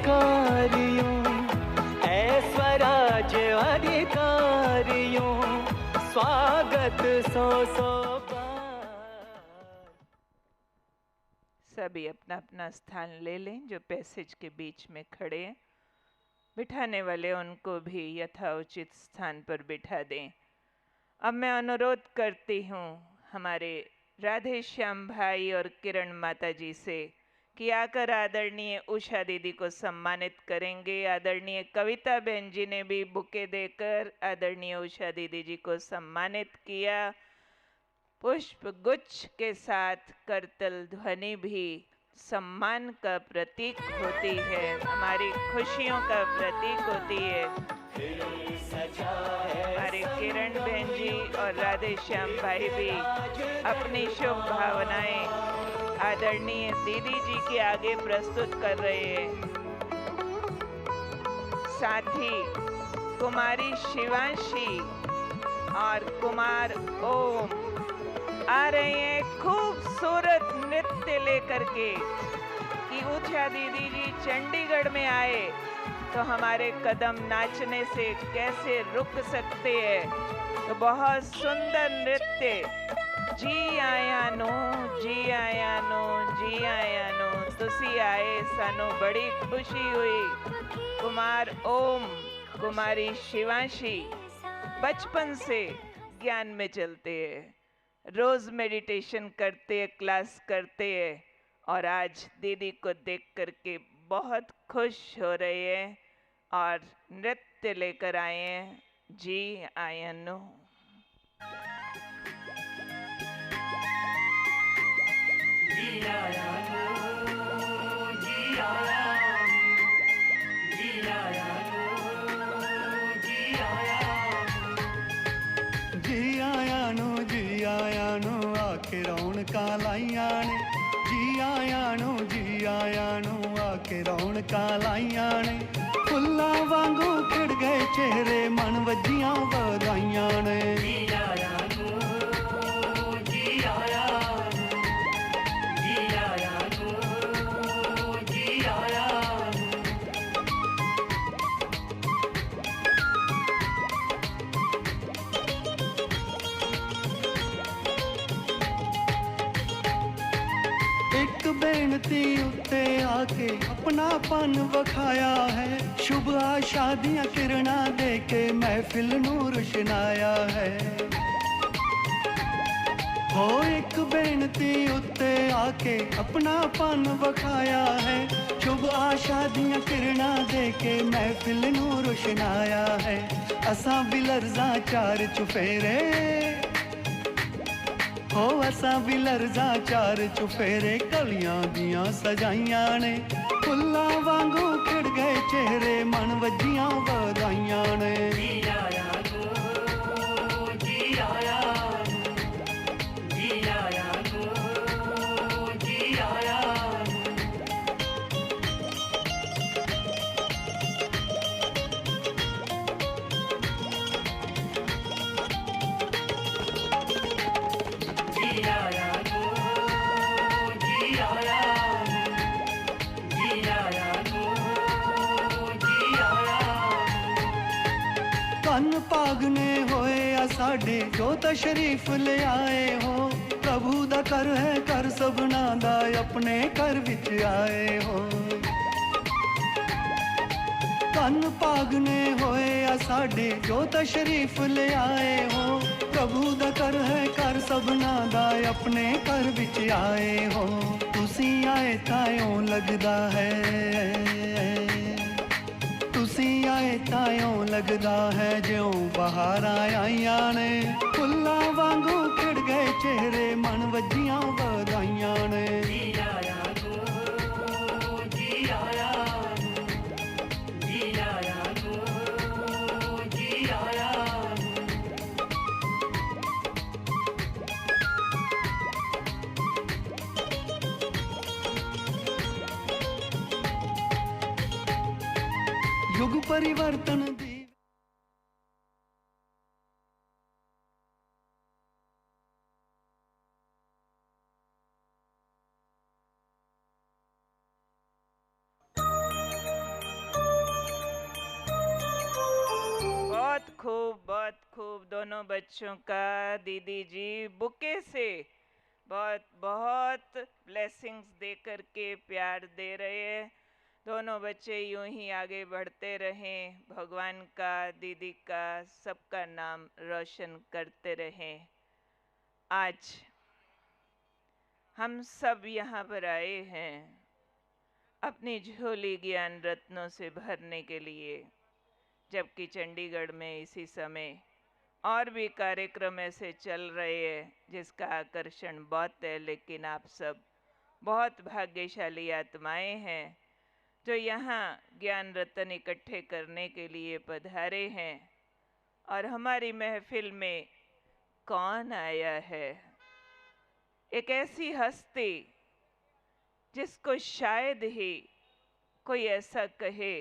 अधिकारियों, है स्वराज्य अधिकारियों, स्वागत सौ सौ बार। सभी अपना अपना स्थान ले लें जो पैसेज के बीच में खड़े हैं। बिठाने वाले उनको भी यथाउचित स्थान पर बिठा दें। अब मैं अनुरोध करती हूँ हमारे राधे श्याम भाई और किरण माता जी से कि आकर आदरणीय उषा दीदी को सम्मानित करेंगे। आदरणीय कविता बहन जी ने भी बुके देकर आदरणीय उषा दीदी जी को सम्मानित किया। पुष्प गुच्छ के साथ करतल ध्वनि भी सम्मान का प्रतीक होती है, हमारी खुशियों का प्रतीक होती है। हमारे किरण बहन जी और राधे श्याम भाई भी अपनी शुभ भावनाएं आदरणीय दीदी जी के आगे प्रस्तुत कर रहे हैं। साथ ही कुमारी शिवांशी और कुमार ओम आ रहे हैं खूबसूरत नृत्य लेकर के कि उषा दीदी जी चंडीगढ़ में आए तो हमारे कदम नाचने से कैसे रुक सकते हैं। तो बहुत सुंदर नृत्य। जी आया नो, जी आया नो, जी आया नो, तुसी आए सानू बड़ी खुशी हुई। कुमार ओम, कुमारी शिवांशी बचपन से ज्ञान में चलते हैं, रोज मेडिटेशन करते हैं, क्लास करते हैं और आज दीदी को देख करके बहुत खुश हो रहे हैं और नृत्य लेकर आए हैं। जी आयनो। जी आया नो, जी आया, जी आया नो, जी आया, जी आया नो, जी आया नो, आके रौनकां लाइयां ने। जी आया नो, जी आया नो, आके रौनकां लाइयां ने। फुल्लां वांगू खिड़ गए चेहरे, मन वज्जियां वधाइयां ने। जी आया नो, जी आया, जी आया नो, जी आया। एक बेनती उत्ते आके अपनापन वखाया है, शुभ आशादियां किरणा दे के महफिल नूं रोशनाया है। हो एक बेनती उत्ते आके अपनापन वखाया है, शुभ आशादियां किरणा दे के महफिल नूं रोशनाया है। असां भी लर्जां चार चुफेरे, हो असां भी लर्जां चार चुफेरे, कलियां दियां सजाइयां ने। फुल्लां वांगू खिड़ गए चेहरे, मन वज्जियां वधाइयां ने। जी आया नो, जी आया, जी आया नो, जी आया। जी आया नो, जी आया, जी आया नो, जी आया। कन भागने होए आ साडे जो तशरीफ ले आए हो, प्रभु दा कर है कर सबना दा, अपने घर विच आए हो। कन भागने होए आ साडे जो तशरीफ ले आए हो, प्रभु दा कर है कर सबना दा, अपने घर विच आए हो। तुसी आए तायों लगदा है, तुसी आए तायों लगदा है, ज्यों बहारां आईयां ने। फुल्लां वांगू खिड़ गए चेहरे, मन वज्जियां वधाइयां ने। जी आया नो, जी आया, जी आया नो, जी आया। युग परिवर्तन दी दोनों बच्चों का दीदी जी बुके से बहुत बहुत ब्लेसिंग्स दे करके प्यार दे रहे हैं। दोनों बच्चे यूं ही आगे बढ़ते रहें, भगवान का, दीदी का, सबका नाम रोशन करते रहें। आज हम सब यहाँ पर आए हैं अपनी झोली ज्ञान रत्नों से भरने के लिए, जबकि चंडीगढ़ में इसी समय और भी कार्यक्रम ऐसे चल रहे हैं जिसका आकर्षण बहुत है, लेकिन आप सब बहुत भाग्यशाली आत्माएं हैं जो यहाँ ज्ञान रत्न इकट्ठे करने के लिए पधारे हैं। और हमारी महफिल में कौन आया है? एक ऐसी हस्ती जिसको शायद ही कोई ऐसा कहे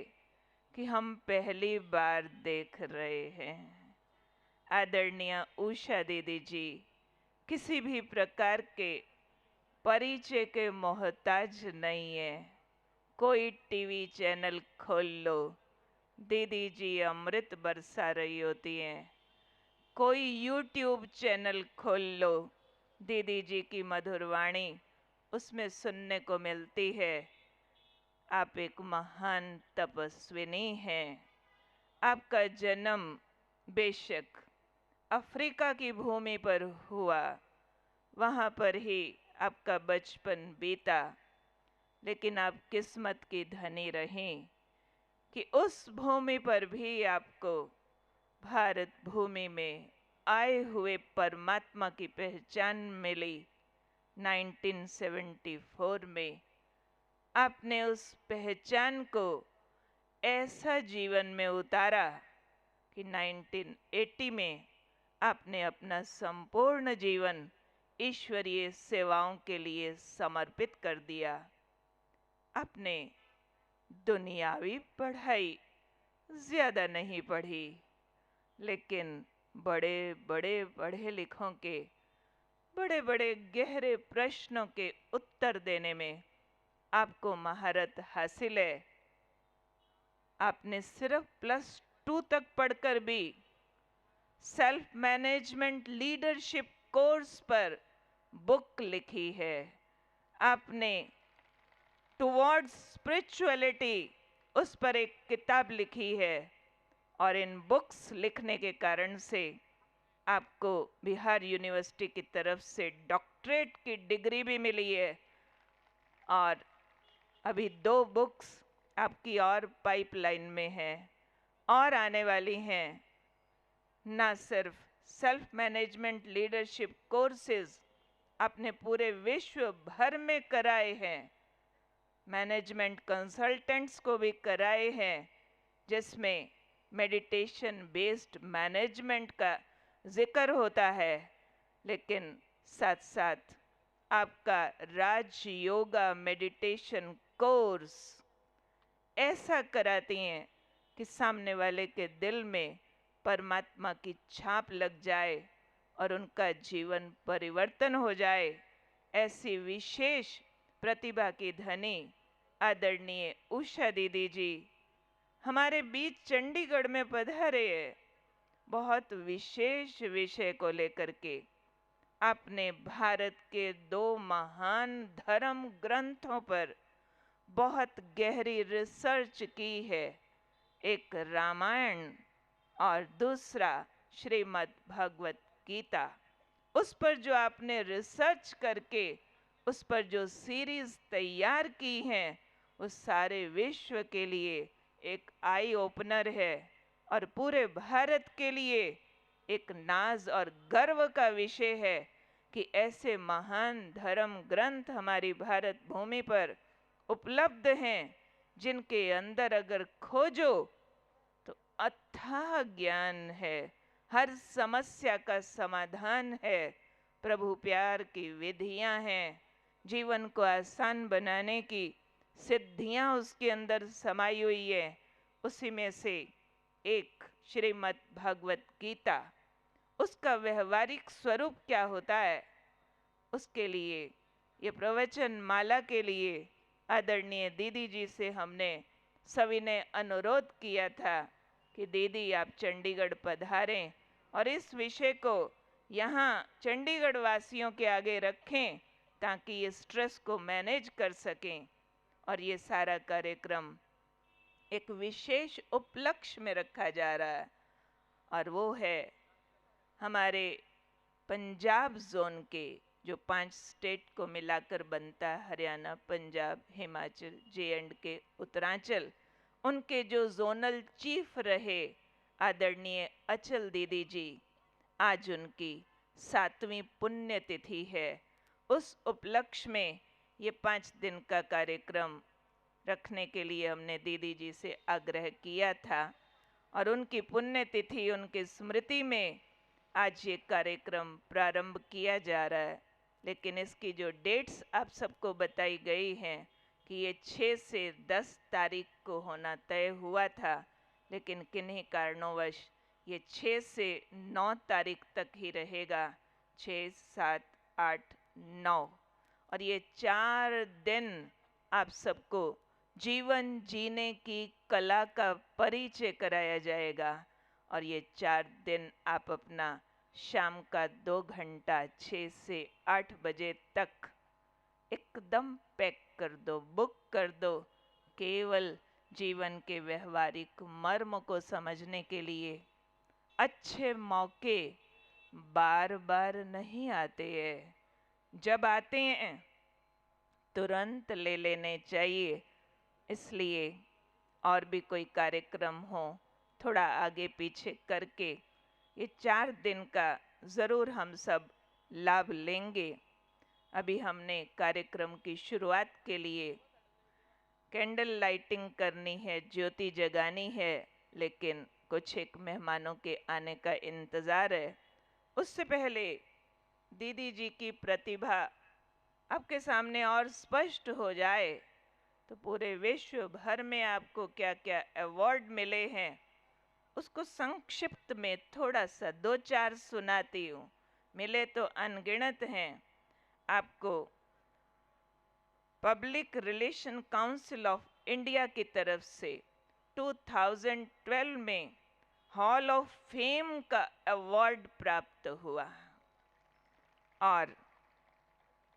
कि हम पहली बार देख रहे हैं। आदरणीय उषा दीदी जी किसी भी प्रकार के परिचय के मोहताज नहीं है। कोई टीवी चैनल खोल लो, दीदी जी अमृत बरसा रही होती हैं। कोई यूट्यूब चैनल खोल लो, दीदी जी की मधुर वाणी उसमें सुनने को मिलती है। आप एक महान तपस्विनी हैं। आपका जन्म बेशक अफ्रीका की भूमि पर हुआ, वहाँ पर ही आपका बचपन बीता, लेकिन आप किस्मत की धनी रहीं कि उस भूमि पर भी आपको भारत भूमि में आए हुए परमात्मा की पहचान मिली। 1974 में आपने उस पहचान को ऐसा जीवन में उतारा कि 1980 में आपने अपना संपूर्ण जीवन ईश्वरीय सेवाओं के लिए समर्पित कर दिया। आपने दुनियावी पढ़ाई ज्यादा नहीं पढ़ी, लेकिन बड़े बड़े पढ़े लिखों के बड़े बड़े गहरे प्रश्नों के उत्तर देने में आपको महारत हासिल है। आपने सिर्फ +2 तक पढ़कर भी सेल्फ मैनेजमेंट लीडरशिप कोर्स पर बुक लिखी है। आपने टुवर्ड्स स्पिरिचुअलिटी उस पर एक किताब लिखी है, और इन बुक्स लिखने के कारण से आपको बिहार यूनिवर्सिटी की तरफ से डॉक्टरेट की डिग्री भी मिली है। और अभी 2 बुक्स आपकी और पाइपलाइन में हैं और आने वाली हैं। ना सिर्फ सेल्फ मैनेजमेंट लीडरशिप कोर्सेज आपने पूरे विश्व भर में कराए हैं, मैनेजमेंट कंसल्टेंट्स को भी कराए हैं, जिसमें मेडिटेशन बेस्ड मैनेजमेंट का जिक्र होता है, लेकिन साथ साथ आपका राज योगा मेडिटेशन कोर्स ऐसा कराती हैं कि सामने वाले के दिल में परमात्मा की छाप लग जाए और उनका जीवन परिवर्तन हो जाए। ऐसी विशेष प्रतिभा की धनी आदरणीय उषा दीदी जी हमारे बीच चंडीगढ़ में पधारे हैं, बहुत विशेष विषय को लेकर के। आपने भारत के 2 महान धर्म ग्रंथों पर बहुत गहरी रिसर्च की है, एक रामायण और दूसरा श्रीमद् भगवत गीता। उस पर जो आपने रिसर्च करके उस पर जो सीरीज तैयार की हैं, वो सारे विश्व के लिए एक आई ओपनर है और पूरे भारत के लिए एक नाज और गर्व का विषय है कि ऐसे महान धर्म ग्रंथ हमारी भारत भूमि पर उपलब्ध हैं, जिनके अंदर अगर खोजो तो अथाह ज्ञान है, हर समस्या का समाधान है, प्रभु प्यार की विधियां हैं, जीवन को आसान बनाने की सिद्धियां उसके अंदर समाई हुई है। उसी में से एक श्रीमद् भगवत गीता, उसका व्यवहारिक स्वरूप क्या होता है, उसके लिए ये प्रवचन माला के लिए आदरणीय दीदी जी से हमने सभी ने अनुरोध किया था कि दीदी आप चंडीगढ़ पधारें और इस विषय को यहाँ चंडीगढ़ वासियों के आगे रखें ताकि ये स्ट्रेस को मैनेज कर सकें। और ये सारा कार्यक्रम एक विशेष उपलक्ष्य में रखा जा रहा है, और वो है हमारे पंजाब जोन के जो 5 स्टेट को मिलाकर बनता है, हरियाणा, पंजाब, हिमाचल, J&K, उत्तरांचल, उनके जो जोनल चीफ रहे आदरणीय अचल दीदी जी, आज उनकी 7वीं पुण्यतिथि है। उस उपलक्ष्य में ये 5 दिन का कार्यक्रम रखने के लिए हमने दीदी जी से आग्रह किया था, और उनकी पुण्यतिथि, उनकी स्मृति में आज ये कार्यक्रम प्रारंभ किया जा रहा है। लेकिन इसकी जो डेट्स आप सबको बताई गई हैं कि ये 6 से 10 तारीख को होना तय हुआ था, लेकिन किन्हीं कारणोंवश ये 6 से 9 तारीख तक ही रहेगा। 6, 7, 8, 9, और ये 4 दिन आप सबको जीवन जीने की कला का परिचय कराया जाएगा। और ये 4 दिन आप अपना शाम का 2 घंटा 6 से 8 बजे तक एकदम पैक कर दो, बुक कर दो, केवल जीवन के व्यवहारिक मर्म को समझने के लिए। अच्छे मौके बार बार नहीं आते हैं, जब आते हैं तुरंत ले लेने चाहिए। इसलिए और भी कोई कार्यक्रम हो, थोड़ा आगे पीछे करके ये 4 दिन का ज़रूर हम सब लाभ लेंगे। अभी हमने कार्यक्रम की शुरुआत के लिए कैंडल लाइटिंग करनी है, ज्योति जगानी है, लेकिन कुछ एक मेहमानों के आने का इंतज़ार है। उससे पहले दीदी जी की प्रतिभा आपके सामने और स्पष्ट हो जाए, तो पूरे विश्व भर में आपको क्या क्या अवार्ड मिले हैं उसको संक्षिप्त में थोड़ा सा 2-4 सुनाती हूँ। मिले तो अनगिनत हैं। आपको public relation council of India की तरफ से 2012 में हॉल ऑफ फेम का अवार्ड प्राप्त हुआ, और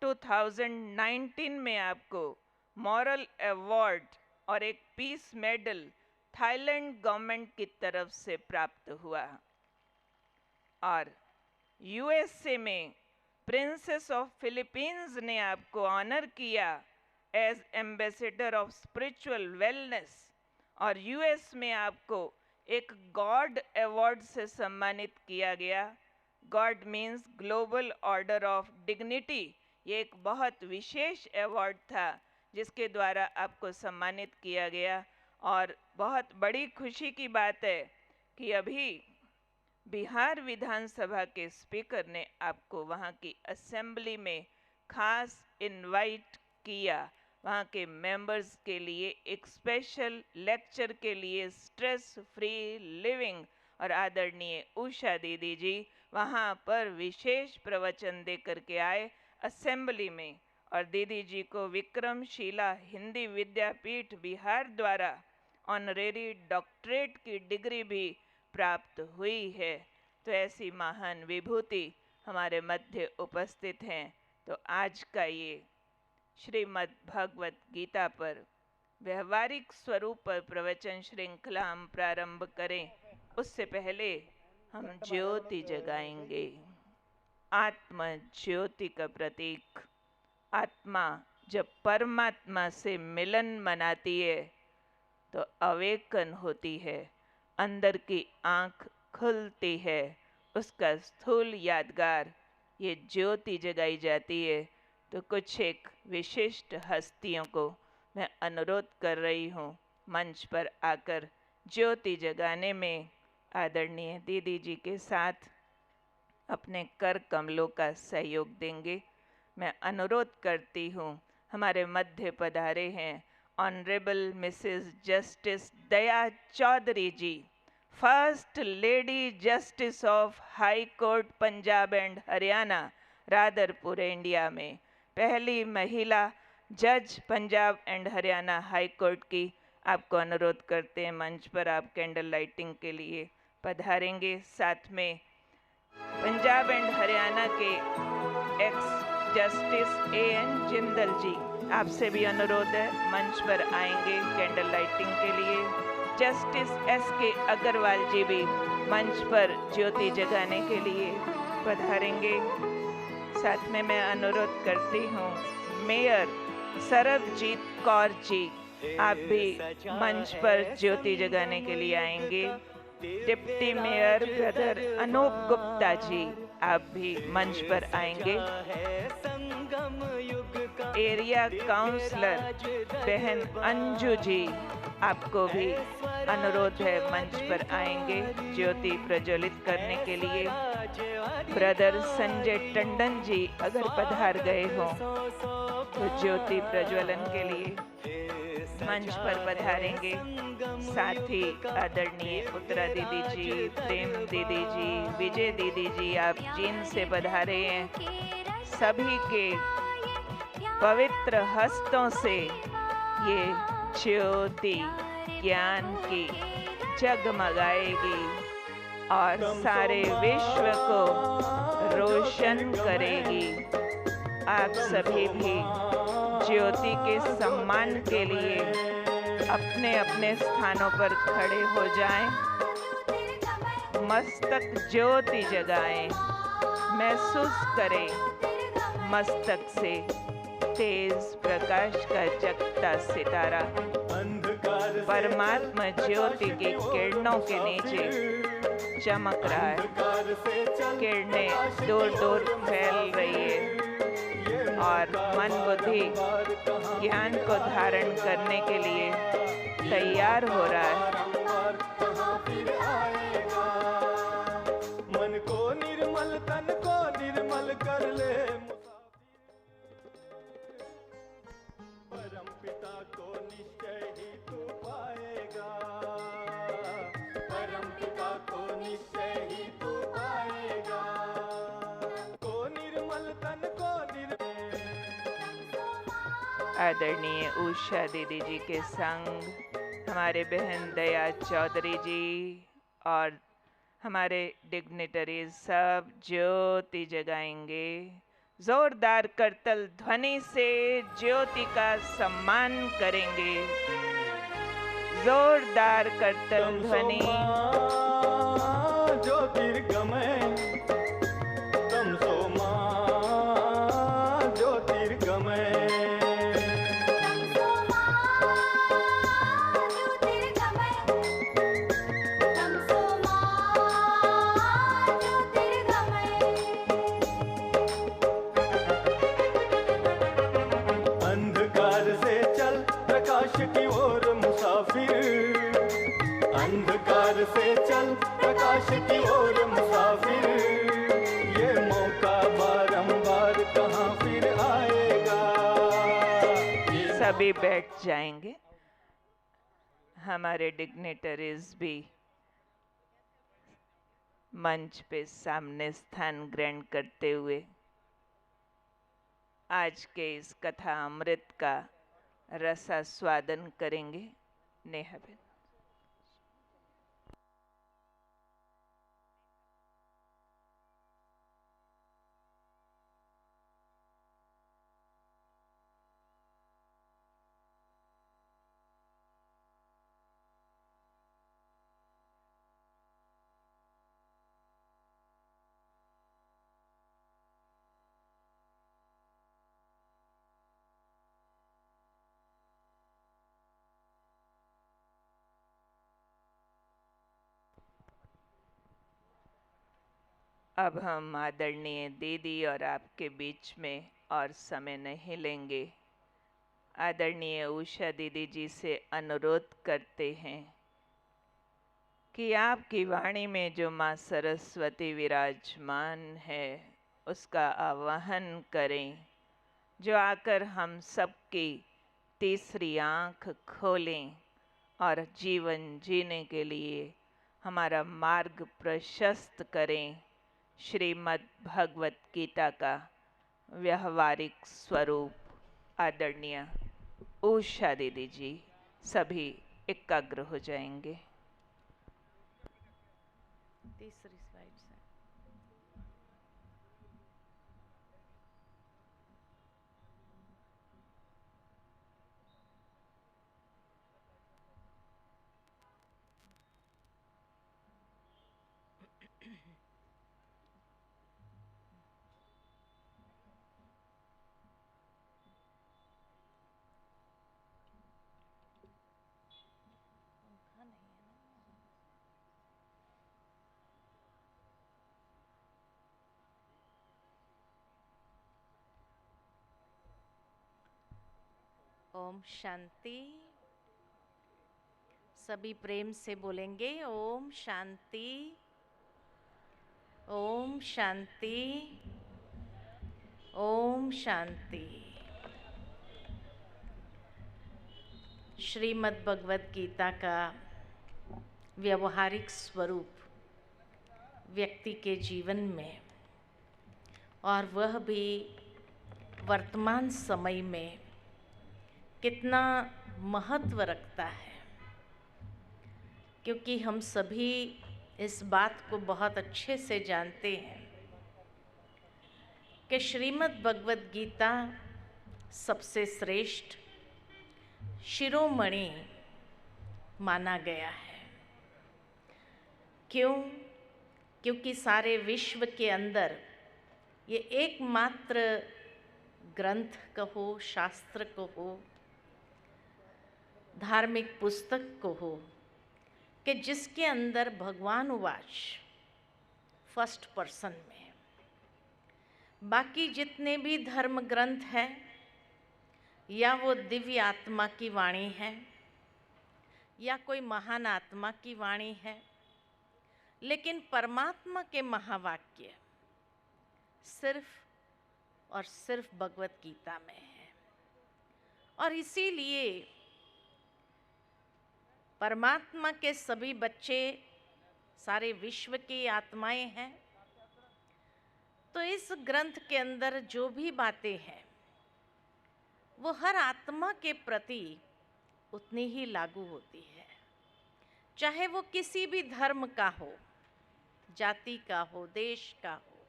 2019 में आपको मॉरल अवार्ड और एक पीस मेडल थाईलैंड गवर्नमेंट की तरफ से प्राप्त हुआ। और USA में प्रिंसेस ऑफ फिलीपींस ने आपको ऑनर किया as ambassador of spiritual wellness, और US में आपको एक गॉड अवार्ड से सम्मानित किया गया। God means global order of dignity. ये एक बहुत विशेष अवार्ड था जिसके द्वारा आपको सम्मानित किया गया। और बहुत बड़ी खुशी की बात है कि अभी बिहार विधानसभा के स्पीकर ने आपको वहाँ की असेंबली में खास इनवाइट किया, वहाँ के मेंबर्स के लिए एक स्पेशल लेक्चर के लिए, स्ट्रेस फ्री लिविंग। और आदरणीय उषा दीदी जी वहाँ पर विशेष प्रवचन दे करके आए असेंबली में, और दीदी जी को विक्रमशिला हिंदी विद्यापीठ बिहार द्वारा ऑनरेरी डॉक्टरेट की डिग्री भी प्राप्त हुई है। तो ऐसी महान विभूति हमारे मध्य उपस्थित हैं। तो आज का ये श्रीमद् भगवत गीता पर व्यवहारिक स्वरूप पर प्रवचन श्रृंखला हम प्रारंभ करें, उससे पहले हम ज्योति जगाएंगे। आत्मा ज्योति का प्रतीक। आत्मा जब परमात्मा से मिलन मनाती है तो अवेकन होती है, अंदर की आँख खुलती है, उसका स्थूल यादगार ये ज्योति जगाई जाती है। तो कुछ एक विशिष्ट हस्तियों को मैं अनुरोध कर रही हूँ मंच पर आकर ज्योति जगाने में आदरणीय दीदी जी के साथ अपने कर कमलों का सहयोग देंगे। मैं अनुरोध करती हूँ, हमारे मध्य पधारे हैं honourable mrs justice Daya Chaudhary ji, first lady justice of high court Punjab and Haryana, रादरपुर इंडिया में पहली महिला जज Punjab and Haryana high court की। आपको अनुरोध करते हैं मंच पर आप कैंडल लाइटिंग के लिए पधारेंगे। साथ में पंजाब एंड हरियाणा के एक्स जस्टिस एएन जिंदल जी, आपसे भी अनुरोध है, मंच पर आएंगे कैंडल लाइटिंग के लिए। जस्टिस एसके अग्रवाल जी भी मंच पर ज्योति जगाने के लिए पधारेंगे। साथ में मैं अनुरोध करती हूँ मेयर सरबजीत कौर जी, आप भी मंच पर ज्योति जगाने के लिए आएंगे। Deputy mayor brother Anup Gupta ji, आप भी मंच पर आएंगे। एरिया काउंसलर बहन अंजू जी, आपको भी अनुरोध है, मंच पर आएंगे ज्योति प्रज्वलित करने के लिए। ब्रदर संजय टंडन जी अगर पधार गए हो तो ज्योति प्रज्वलन के लिए मंच पर पधारेंगे। साथ ही आदरणीय उत्तरा दीदी जी, प्रेम दीदी जी, विजय दीदी जी, आप जींद से पधारे हैं। सभी के पवित्र हस्तों से ये ज्योति ज्ञान की जगमगाएगी और सारे विश्व को रोशन करेगी। आप सभी भी ज्योति के सम्मान के लिए अपने अपने स्थानों पर खड़े हो जाएं, मस्तक ज्योति जगाएं, महसूस करें मस्तक से तेज प्रकाश का जगता सितारा परमात्मा ज्योति की किरणों के नीचे चमक रहा है। किरणें दूर दूर फैल रही है और मन बुद्धि ज्ञान को धारण करने के लिए तैयार हो रहा है। मन को निर्मल, तन को निर्मल कर ले, परम पिता को निश्चय ही तू पाएगा, परम पिता को निश्चय ही तू पाएगा। को निर्मल तन को आदरणीय उषा दीदी जी के संग हमारे बहन दया चौधरी जी और हमारे डिग्निटरीज सब ज्योति जगाएंगे। जोरदार करतल ध्वनि से ज्योति का सम्मान करेंगे। जोरदार करतल ध्वनि। ज्योतिर्गमय तमसो मा ज्योतिर्गमय, अंधकार से चल प्रकाश की ओर मुसाफिर, अंधकार से चल प्रकाश की ओर मुसाफिर, ये मौका बारंबार कहाँ फिर आएगा। सभी बैठ जाएंगे। हमारे डिग्निटरीज भी मंच पे सामने स्थान ग्रहण करते हुए आज के इस कथा अमृत का रसास्वादन करेंगे। नेहा बेन। अब हम आदरणीय दीदी और आपके बीच में और समय नहीं लेंगे। आदरणीय उषा दीदी जी से अनुरोध करते हैं कि आपकी वाणी में जो माँ सरस्वती विराजमान है उसका आवाहन करें, जो आकर हम सबकी तीसरी आँख खोलें और जीवन जीने के लिए हमारा मार्ग प्रशस्त करें। श्रीमद् भगवत गीता का व्यवहारिक स्वरूप आदरणीय उषा दीदी जी सभी एकाग्र हो जाएंगे। तीसरी स्लाइड से ओम शांति। सभी प्रेम से बोलेंगे ओम शांति, ओम शांति, ओम शांति। श्रीमद् भगवद गीता का व्यवहारिक स्वरूप व्यक्ति के जीवन में, और वह भी वर्तमान समय में, कितना महत्व रखता है, क्योंकि हम सभी इस बात को बहुत अच्छे से जानते हैं कि श्रीमद् भगवद गीता सबसे श्रेष्ठ शिरोमणि माना गया है। क्यों? क्योंकि सारे विश्व के अंदर ये एकमात्र ग्रंथ कहो, शास्त्र कहो, धार्मिक पुस्तक कहो कि जिसके अंदर भगवान उवाच फर्स्ट पर्सन में। बाकी जितने भी धर्म ग्रंथ हैं, या वो दिव्य आत्मा की वाणी है, या कोई महान आत्मा की वाणी है, लेकिन परमात्मा के महावाक्य सिर्फ और सिर्फ भगवत गीता में है। और इसीलिए परमात्मा के सभी बच्चे सारे विश्व की आत्माएं हैं, तो इस ग्रंथ के अंदर जो भी बातें हैं वो हर आत्मा के प्रति उतनी ही लागू होती है, चाहे वो किसी भी धर्म का हो, जाति का हो, देश का हो।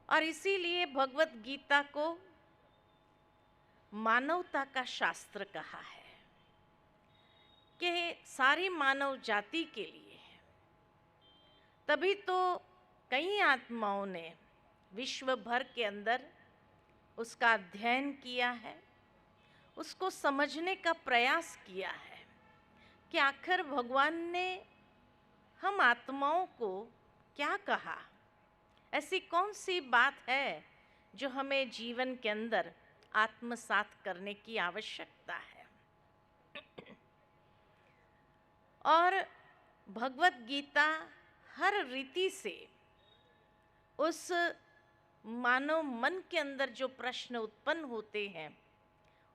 और इसीलिए भगवत गीता को मानवता का शास्त्र कहा है कि सारी मानव जाति के लिए है। तभी तो कई आत्माओं ने विश्व भर के अंदर उसका अध्ययन किया है, उसको समझने का प्रयास किया है कि आखिर भगवान ने हम आत्माओं को क्या कहा, ऐसी कौन सी बात है जो हमें जीवन के अंदर आत्मसात करने की आवश्यकता है। और भगवत गीता हर रीति से उस मानव मन के अंदर जो प्रश्न उत्पन्न होते हैं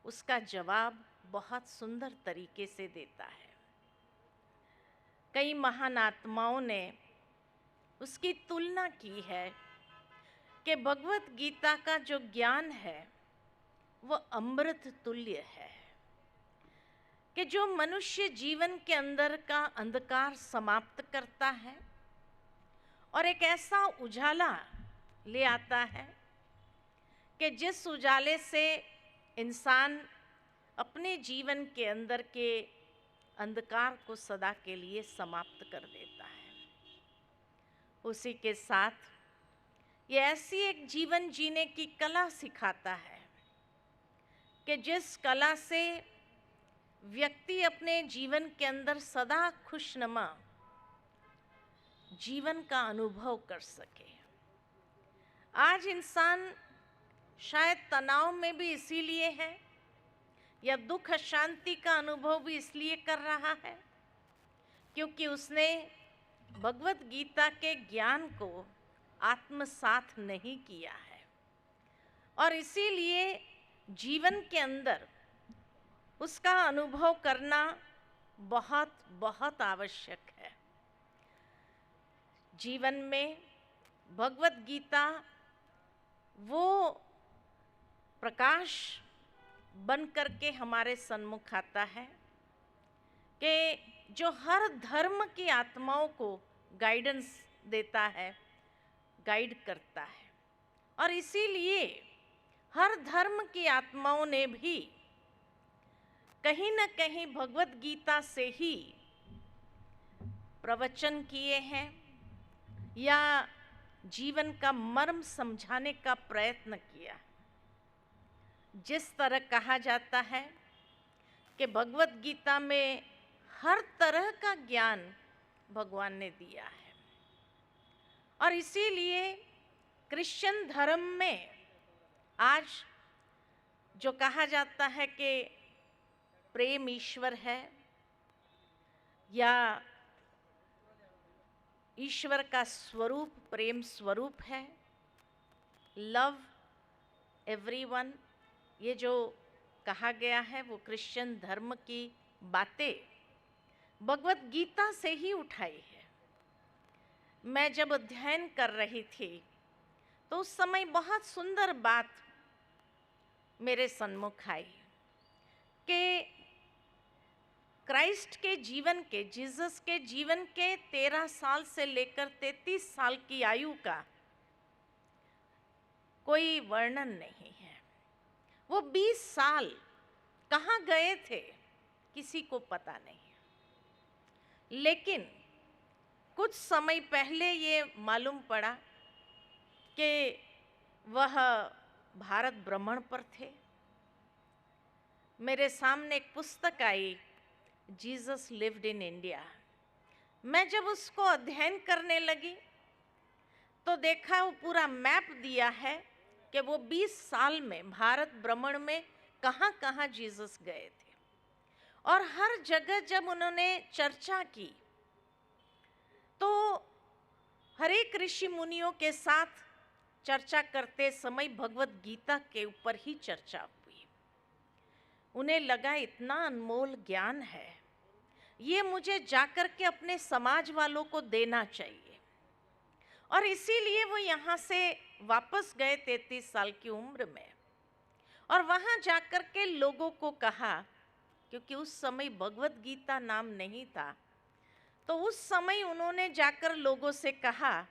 उसका जवाब बहुत सुंदर तरीके से देता है। कई महान आत्माओं ने उसकी तुलना की है कि भगवत गीता का जो ज्ञान है वो अमृत तुल्य है, कि जो मनुष्य जीवन के अंदर का अंधकार समाप्त करता है और एक ऐसा उजाला ले आता है कि जिस उजाले से इंसान अपने जीवन के अंदर के अंधकार को सदा के लिए समाप्त कर देता है। उसी के साथ ये ऐसी एक जीवन जीने की कला सिखाता है कि जिस कला से व्यक्ति अपने जीवन के अंदर सदा खुशनुमा जीवन का अनुभव कर सके। आज इंसान शायद तनाव में भी इसीलिए है, या दुख शांति का अनुभव भी इसलिए कर रहा है क्योंकि उसने भगवत गीता के ज्ञान को आत्मसात नहीं किया है। और इसीलिए जीवन के अंदर उसका अनुभव करना बहुत बहुत आवश्यक है। जीवन में भगवत गीता वो प्रकाश बन करके हमारे सन्मुख आता है कि जो हर धर्म की आत्माओं को गाइडेंस देता है, गाइड करता है। और इसीलिए हर धर्म की आत्माओं ने भी कहीं न कहीं भगवत गीता से ही प्रवचन किए हैं या जीवन का मर्म समझाने का प्रयत्न किया। जिस तरह कहा जाता है कि भगवत गीता में हर तरह का ज्ञान भगवान ने दिया है। और इसीलिए क्रिश्चियन धर्म में आज जो कहा जाता है कि प्रेम ईश्वर है या ईश्वर का स्वरूप प्रेम स्वरूप है, लव एवरीवन, ये जो कहा गया है वो क्रिश्चियन धर्म की बातें भगवत गीता से ही उठाई है। मैं जब अध्ययन कर रही थी तो उस समय बहुत सुंदर बात मेरे सन्मुख आई कि क्राइस्ट के जीवन के, जीसस के जीवन के 13 साल से लेकर 33 साल की आयु का कोई वर्णन नहीं है। वो 20 साल कहाँ गए थे किसी को पता नहीं। लेकिन कुछ समय पहले ये मालूम पड़ा कि वह भारत भ्रमण पर थे। मेरे सामने एक पुस्तक आई, जीसस लिव्ड इन इंडिया। मैं जब उसको अध्ययन करने लगी तो देखा वो पूरा मैप दिया है कि वो 20 साल में भारत भ्रमण में कहाँ कहाँ जीसस गए थे। और हर जगह जब उन्होंने चर्चा की तो हर एक ऋषि मुनियों के साथ चर्चा करते समय भगवत गीता के ऊपर ही चर्चा हुई। उन्हें लगा इतना अनमोल ज्ञान है, ये मुझे जाकर के अपने समाज वालों को देना चाहिए। और इसीलिए वो यहाँ से वापस गए 33 साल की उम्र में, और वहाँ जाकर के लोगों को कहा, क्योंकि उस समय भगवत गीता नाम नहीं था, तो उस समय उन्होंने जाकर लोगों से कहा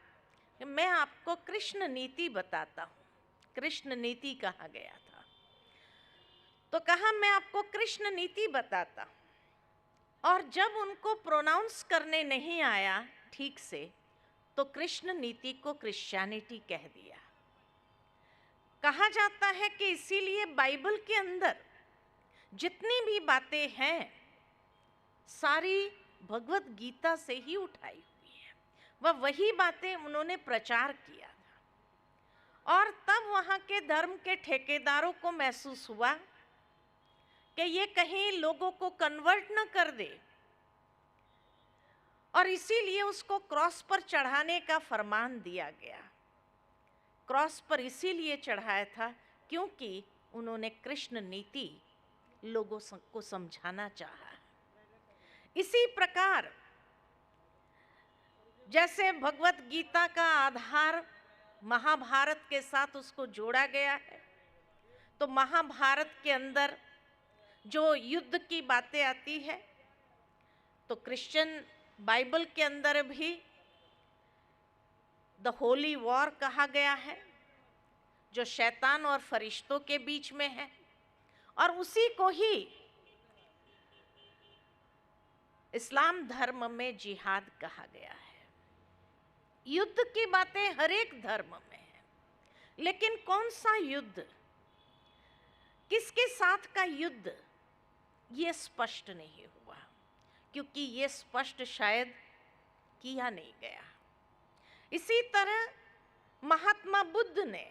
कि मैं आपको कृष्ण नीति बताता हूँ। कृष्ण नीति कहा गया था, तो कहा मैं आपको कृष्ण नीति बताता हूँ। और जब उनको प्रोनाउंस करने नहीं आया ठीक से, तो कृष्ण नीति को क्रिश्चियनिटी कह दिया। कहा जाता है कि इसीलिए बाइबल के अंदर जितनी भी बातें हैं सारी भगवत गीता से ही उठाई हुई है। वह वही बातें उन्होंने प्रचार किया था। और तब वहाँ के धर्म के ठेकेदारों को महसूस हुआ कि ये कहीं लोगों को कन्वर्ट न कर दे, और इसीलिए उसको क्रॉस पर चढ़ाने का फरमान दिया गया। क्रॉस पर इसीलिए चढ़ाया था क्योंकि उन्होंने कृष्ण नीति लोगों को समझाना चाहा। इसी प्रकार जैसे भगवत गीता का आधार महाभारत के साथ उसको जोड़ा गया है, तो महाभारत के अंदर जो युद्ध की बातें आती है, तो क्रिश्चियन बाइबल के अंदर भी द होली वॉर कहा गया है, जो शैतान और फरिश्तों के बीच में है। और उसी को ही इस्लाम धर्म में जिहाद कहा गया है। युद्ध की बातें हर एक धर्म में है, लेकिन कौन सा युद्ध, किसके साथ का युद्ध, ये स्पष्ट नहीं हुआ, क्योंकि ये स्पष्ट शायद किया नहीं गया। इसी तरह महात्मा बुद्ध ने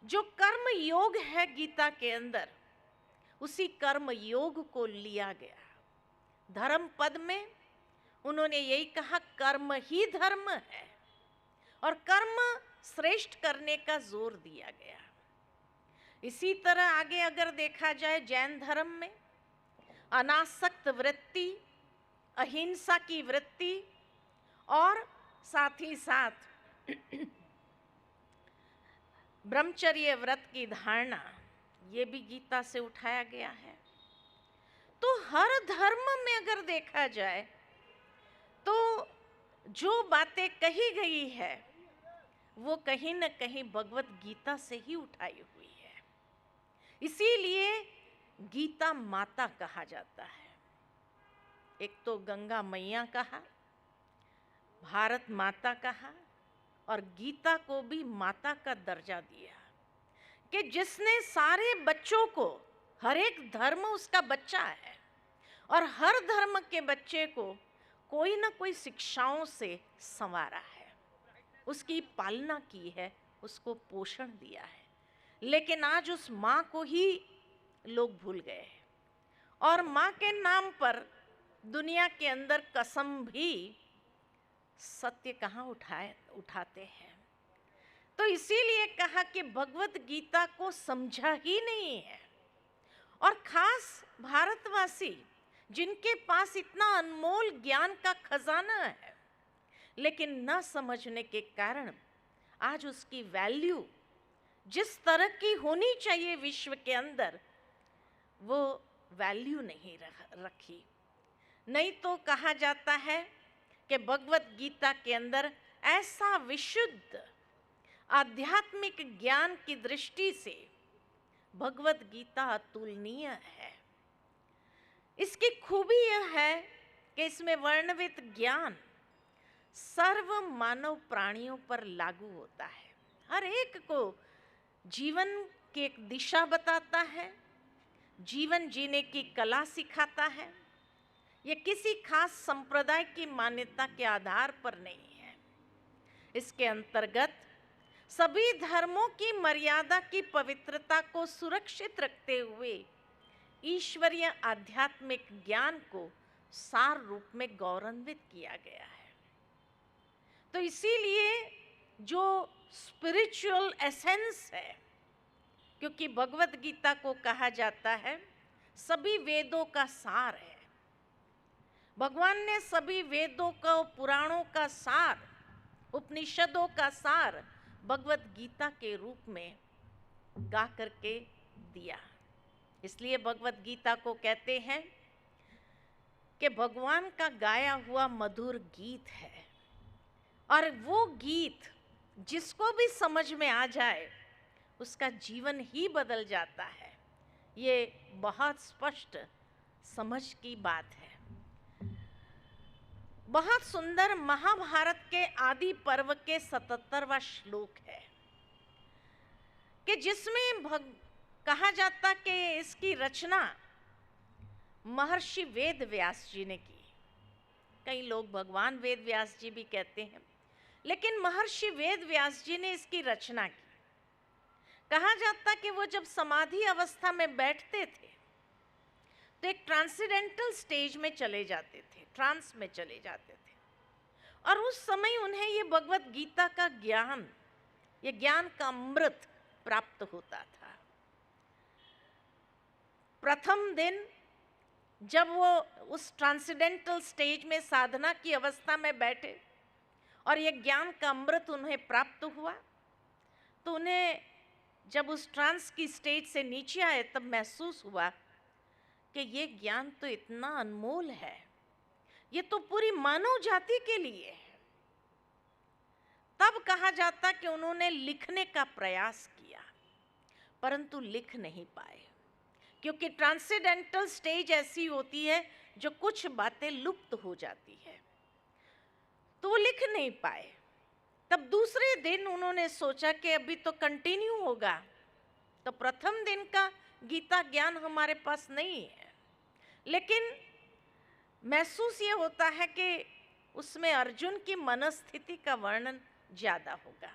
जो कर्म योग है गीता के अंदर, उसी कर्म योग को लिया गया। धर्म पद में उन्होंने यही कहा कर्म ही धर्म है, और कर्म श्रेष्ठ करने का जोर दिया गया। इसी तरह आगे अगर देखा जाए जैन धर्म में अनासक्त वृत्ति, अहिंसा की वृत्ति, और साथ ही साथ ब्रह्मचर्य व्रत की धारणा, ये भी गीता से उठाया गया है। तो हर धर्म में अगर देखा जाए तो जो बातें कही गई है वो कहीं न कहीं भगवत गीता से ही उठाई हुई है। इसीलिए गीता माता कहा जाता है। एक तो गंगा मैया कहा, भारत माता कहा, और गीता को भी माता का दर्जा दिया कि जिसने सारे बच्चों को, हर एक धर्म उसका बच्चा है, और हर धर्म के बच्चे को कोई ना कोई शिक्षाओं से संवारा है, उसकी पालना की है, उसको पोषण दिया है। लेकिन आज उस माँ को ही लोग भूल गए हैं और माँ के नाम पर दुनिया के अंदर कसम भी सत्य कहाँ उठाते हैं। तो इसीलिए कहा कि भगवत गीता को समझा ही नहीं है। और खास भारतवासी जिनके पास इतना अनमोल ज्ञान का खजाना है, लेकिन न समझने के कारण आज उसकी वैल्यू जिस तरह की होनी चाहिए विश्व के अंदर, वो वैल्यू नहीं रखी। नहीं तो कहा जाता है कि भगवत गीता के अंदर ऐसा विशुद्ध आध्यात्मिक ज्ञान की दृष्टि से भगवत गीता अतुलनीय है। इसकी खूबी यह है कि इसमें वर्णित ज्ञान सर्व मानव प्राणियों पर लागू होता है। हर एक को जीवन की एक दिशा बताता है, जीवन जीने की कला सिखाता है। ये किसी खास संप्रदाय की मान्यता के आधार पर नहीं है। इसके अंतर्गत सभी धर्मों की मर्यादा की पवित्रता को सुरक्षित रखते हुए ईश्वरीय आध्यात्मिक ज्ञान को सार रूप में गौरवान्वित किया गया है। तो इसीलिए जो स्पिरिचुअल एसेंस है, क्योंकि भगवत गीता को कहा जाता है सभी वेदों का सार है। भगवान ने सभी वेदों का, पुराणों का सार, उपनिषदों का सार भगवत गीता के रूप में गा करके दिया। इसलिए भगवत गीता को कहते हैं कि भगवान का गाया हुआ मधुर गीत है। और वो गीत जिसको भी समझ में आ जाए उसका जीवन ही बदल जाता है। ये बहुत स्पष्ट समझ की बात है। बहुत सुंदर महाभारत के आदि पर्व के 77वां श्लोक है कि जिसमें कहा जाता कि इसकी रचना महर्षि वेद व्यास जी ने की। कई लोग भगवान वेद व्यास जी भी कहते हैं, लेकिन महर्षि वेद व्यास जी ने इसकी रचना की। कहा जाता कि वो जब समाधि अवस्था में बैठते थे तो एक ट्रांसेंडेंटल स्टेज में चले जाते थे, ट्रांस में चले जाते थे, और उस समय उन्हें ये भगवत गीता का ज्ञान, ये ज्ञान का अमृत प्राप्त होता था। प्रथम दिन जब वो उस ट्रांसेंडेंटल स्टेज में साधना की अवस्था में बैठे और ये ज्ञान का अमृत उन्हें प्राप्त हुआ, तो उन्हें जब उस ट्रांस की स्टेज से नीचे आए तब महसूस हुआ कि ये ज्ञान तो इतना अनमोल है, ये तो पूरी मानव जाति के लिए है। तब कहा जाता कि उन्होंने लिखने का प्रयास किया, परंतु लिख नहीं पाए, क्योंकि ट्रांसेंडेंटल स्टेज ऐसी होती है जो कुछ बातें लुप्त हो जाती है, तो वो लिख नहीं पाए। तब दूसरे दिन उन्होंने सोचा कि अभी तो कंटिन्यू होगा, तो प्रथम दिन का गीता ज्ञान हमारे पास नहीं है, लेकिन महसूस ये होता है कि उसमें अर्जुन की मनस्थिति का वर्णन ज़्यादा होगा।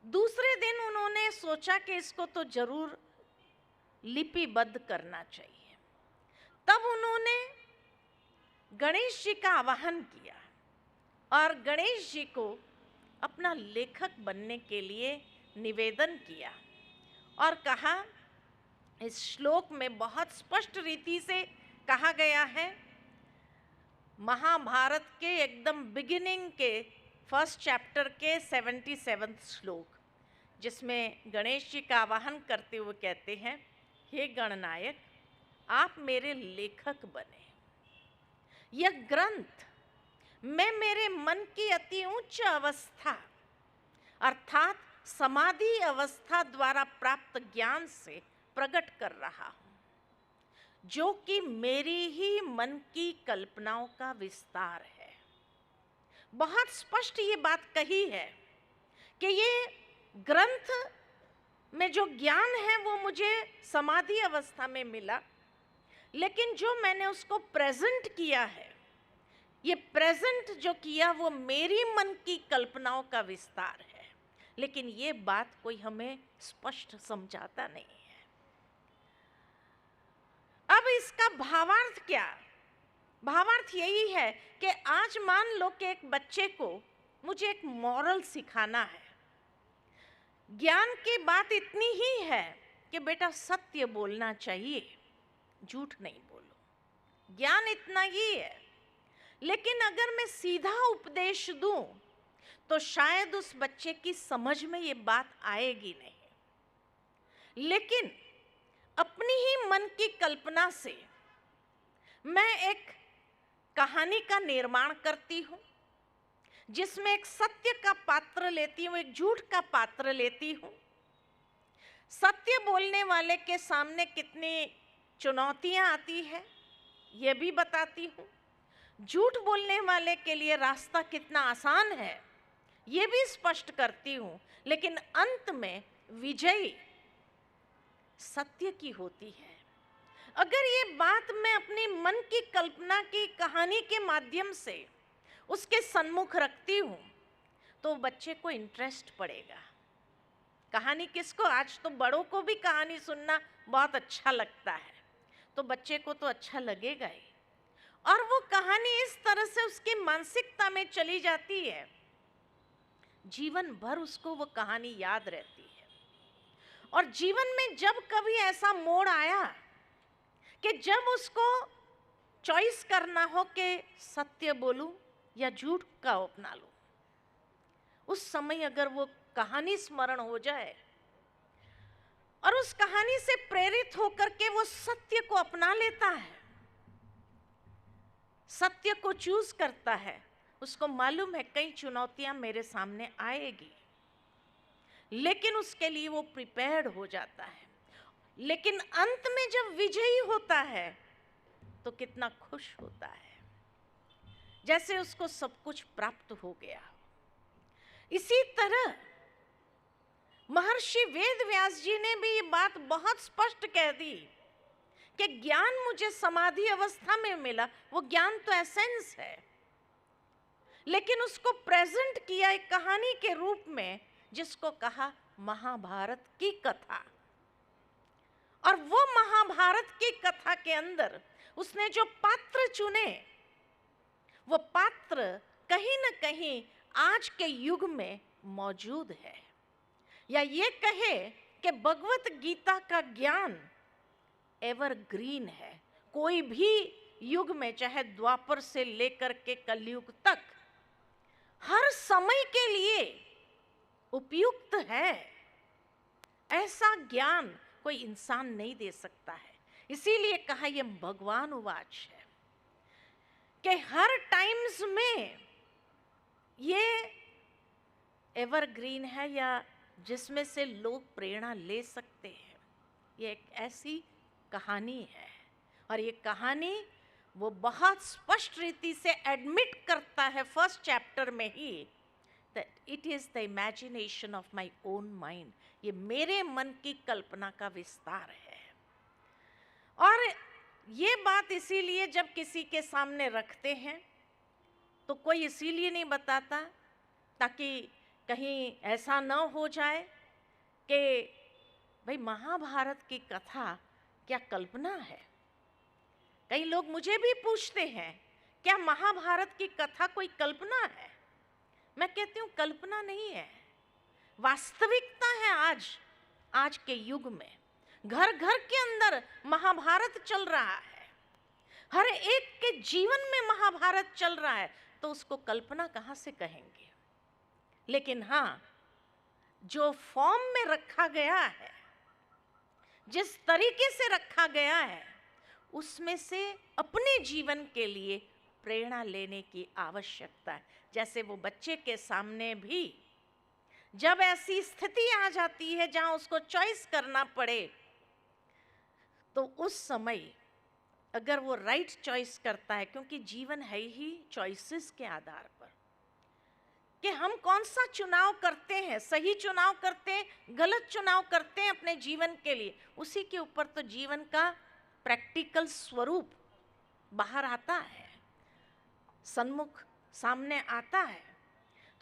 दूसरे दिन उन्होंने सोचा कि इसको तो जरूर लिपिबद्ध करना चाहिए। तब उन्होंने गणेश जी का आवाहन किया और गणेश जी को अपना लेखक बनने के लिए निवेदन किया और कहा, इस श्लोक में बहुत स्पष्ट रीति से कहा गया है, महाभारत के एकदम बिगिनिंग के फर्स्ट चैप्टर के 77वें श्लोक, जिसमें गणेश जी का आवाहन करते हुए कहते हैं, हे गणनायक, आप मेरे लेखक बने। यह ग्रंथ मैं मेरे मन की अति उच्च अवस्था अर्थात समाधि अवस्था द्वारा प्राप्त ज्ञान से प्रकट कर रहा हूं, जो कि मेरी ही मन की कल्पनाओं का विस्तार है। बहुत स्पष्ट ये बात कही है कि ये ग्रंथ में जो ज्ञान है वो मुझे समाधि अवस्था में मिला, लेकिन जो मैंने उसको प्रेजेंट किया है, ये प्रेजेंट जो किया वो मेरी मन की कल्पनाओं का विस्तार है। लेकिन ये बात कोई हमें स्पष्ट समझाता नहीं है। अब इसका भावार्थ क्या? भावार्थ यही है कि आज मान लो कि एक बच्चे को मुझे एक मॉरल सिखाना है। ज्ञान की बात इतनी ही है कि बेटा सत्य बोलना चाहिए, झूठ नहीं बोलो। ज्ञान इतना ही है। लेकिन अगर मैं सीधा उपदेश दूं तो शायद उस बच्चे की समझ में ये बात आएगी नहीं। लेकिन अपनी ही मन की कल्पना से मैं एक कहानी का निर्माण करती हूँ, जिसमें एक सत्य का पात्र लेती हूँ, एक झूठ का पात्र लेती हूँ। सत्य बोलने वाले के सामने कितनी चुनौतियां आती है ये भी बताती हूँ। झूठ बोलने वाले के लिए रास्ता कितना आसान है ये भी स्पष्ट करती हूँ। लेकिन अंत में विजयी सत्य की होती है। अगर ये बात मैं अपनी मन की कल्पना की कहानी के माध्यम से उसके सन्मुख रखती हूँ तो बच्चे को इंटरेस्ट पड़ेगा। कहानी किसको, आज तो बड़ों को भी कहानी सुनना बहुत अच्छा लगता है, तो बच्चे को तो अच्छा लगेगा ही। और वो कहानी इस तरह से उसकी मानसिकता में चली जाती है, जीवन भर उसको वो कहानी याद रहती है। और जीवन में जब कभी ऐसा मोड़ आया कि जब उसको चॉइस करना हो कि सत्य बोलूं या झूठ का अपना लूं, उस समय अगर वो कहानी स्मरण हो जाए और उस कहानी से प्रेरित होकर के वो सत्य को अपना लेता है, सत्य को चूज करता है, उसको मालूम है कई चुनौतियां मेरे सामने आएगी, लेकिन उसके लिए वो प्रिपेयर्ड हो जाता है। लेकिन अंत में जब विजयी होता है तो कितना खुश होता है, जैसे उसको सब कुछ प्राप्त हो गया। इसी तरह महर्षि वेद व्यास जी ने भी ये बात बहुत स्पष्ट कह दी कि ज्ञान मुझे समाधि अवस्था में मिला। वो ज्ञान तो एसेंस है, लेकिन उसको प्रेजेंट किया एक कहानी के रूप में, जिसको कहा महाभारत की कथा। और वो महाभारत की कथा के अंदर उसने जो पात्र चुने, वो पात्र कहीं न कहीं आज के युग में मौजूद है। या ये कहे कि भगवत गीता का ज्ञान एवरग्रीन है, कोई भी युग में, चाहे द्वापर से लेकर के कलयुग तक, हर समय के लिए उपयुक्त है। ऐसा ज्ञान कोई इंसान नहीं दे सकता है। इसीलिए कहा यह भगवान उवाच है कि हर टाइम्स में ये एवरग्रीन है, या जिसमें से लोग प्रेरणा ले सकते हैं। ये एक ऐसी कहानी है, और ये कहानी वो बहुत स्पष्ट रीति से एडमिट करता है फर्स्ट चैप्टर में ही, that it is the imagination of my own mind, ये मेरे मन की कल्पना का विस्तार है। और ये बात इसीलिए जब किसी के सामने रखते हैं तो कोई इसीलिए नहीं बताता ताकि कहीं ऐसा न हो जाए कि भाई महाभारत की कथा क्या कल्पना है। कई लोग मुझे भी पूछते हैं क्या महाभारत की कथा कोई कल्पना है। मैं कहती हूँ कल्पना नहीं है, वास्तविकता है। आज के युग में घर घर के अंदर महाभारत चल रहा है, हर एक के जीवन में महाभारत चल रहा है, तो उसको कल्पना कहाँ से कहेंगे। लेकिन हाँ, जो फॉर्म में रखा गया है, जिस तरीके से रखा गया है, उसमें से अपने जीवन के लिए प्रेरणा लेने की आवश्यकता है। जैसे वो बच्चे के सामने भी जब ऐसी स्थिति आ जाती है जहां उसको चॉइस करना पड़े, तो उस समय अगर वो राइट चॉइस करता है, क्योंकि जीवन है ही चॉइसेस के आधार पर कि हम कौन सा चुनाव करते हैं, सही चुनाव करते हैं, गलत चुनाव करते हैं अपने जीवन के लिए, उसी के ऊपर तो जीवन का प्रैक्टिकल स्वरूप बाहर आता है, सन्मुख सामने आता है।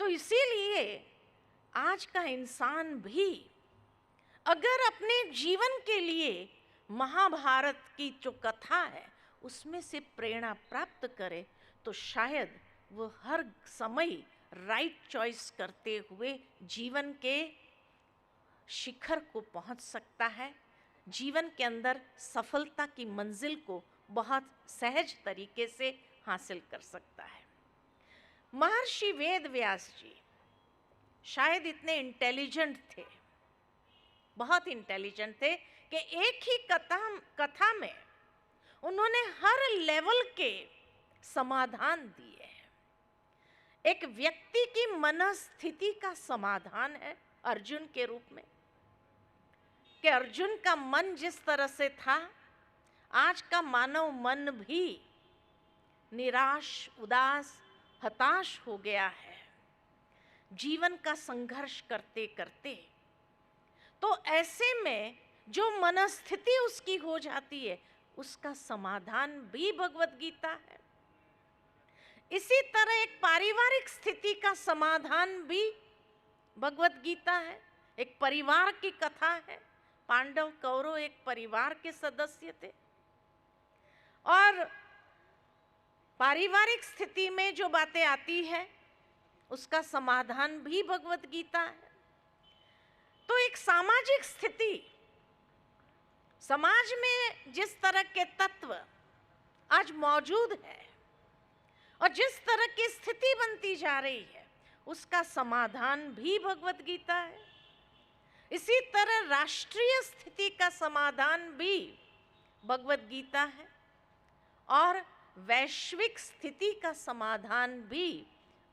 तो इसीलिए आज का इंसान भी अगर अपने जीवन के लिए महाभारत की जो कथा है उसमें से प्रेरणा प्राप्त करे तो शायद वो हर समय राइट चॉइस करते हुए जीवन के शिखर को पहुंच सकता है, जीवन के अंदर सफलता की मंजिल को बहुत सहज तरीके से हासिल कर सकता है। महर्षि वेद व्यास जी शायद इतने इंटेलिजेंट थे, बहुत इंटेलिजेंट थे कि एक ही कथा में उन्होंने हर लेवल के समाधान दिए हैं। एक व्यक्ति की मनस्थिति का समाधान है अर्जुन के रूप में, कि अर्जुन का मन जिस तरह से था, आज का मानव मन भी निराश, उदास, हताश हो गया है जीवन का संघर्ष करते करते। तो ऐसे में जो मनस्थिति उसकी हो जाती है उसका समाधान भी भगवत गीता है। इसी तरह एक पारिवारिक स्थिति का समाधान भी भगवत गीता है। एक परिवार की कथा है, पांडव कौरव एक परिवार के सदस्य थे और पारिवारिक स्थिति में जो बातें आती है उसका समाधान भी भगवत गीता है। तो एक सामाजिक स्थिति, समाज में जिस तरह के तत्व आज मौजूद है और जिस तरह की स्थिति बनती जा रही है उसका समाधान भी भगवत गीता है। इसी तरह राष्ट्रीय स्थिति का समाधान भी भगवत गीता है और वैश्विक स्थिति का समाधान भी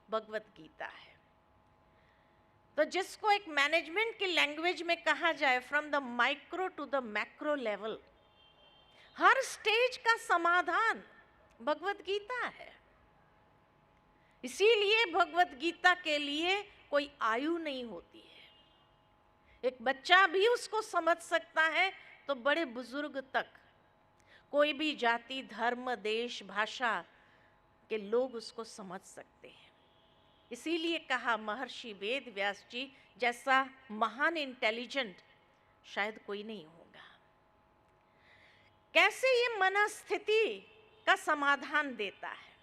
भगवत गीता है। तो जिसको एक मैनेजमेंट की लैंग्वेज में कहा जाए, from the micro to the macro level, हर स्टेज का समाधान भगवत गीता है। इसीलिए भगवत गीता के लिए कोई आयु नहीं होती है। एक बच्चा भी उसको समझ सकता है तो बड़े बुजुर्ग तक, कोई भी जाति, धर्म, देश, भाषा के लोग उसको समझ सकते हैं। इसीलिए कहा महर्षि वेद व्यास जी जैसा महान इंटेलिजेंट शायद कोई नहीं होगा। कैसे ये मनस्थिति का समाधान देता है?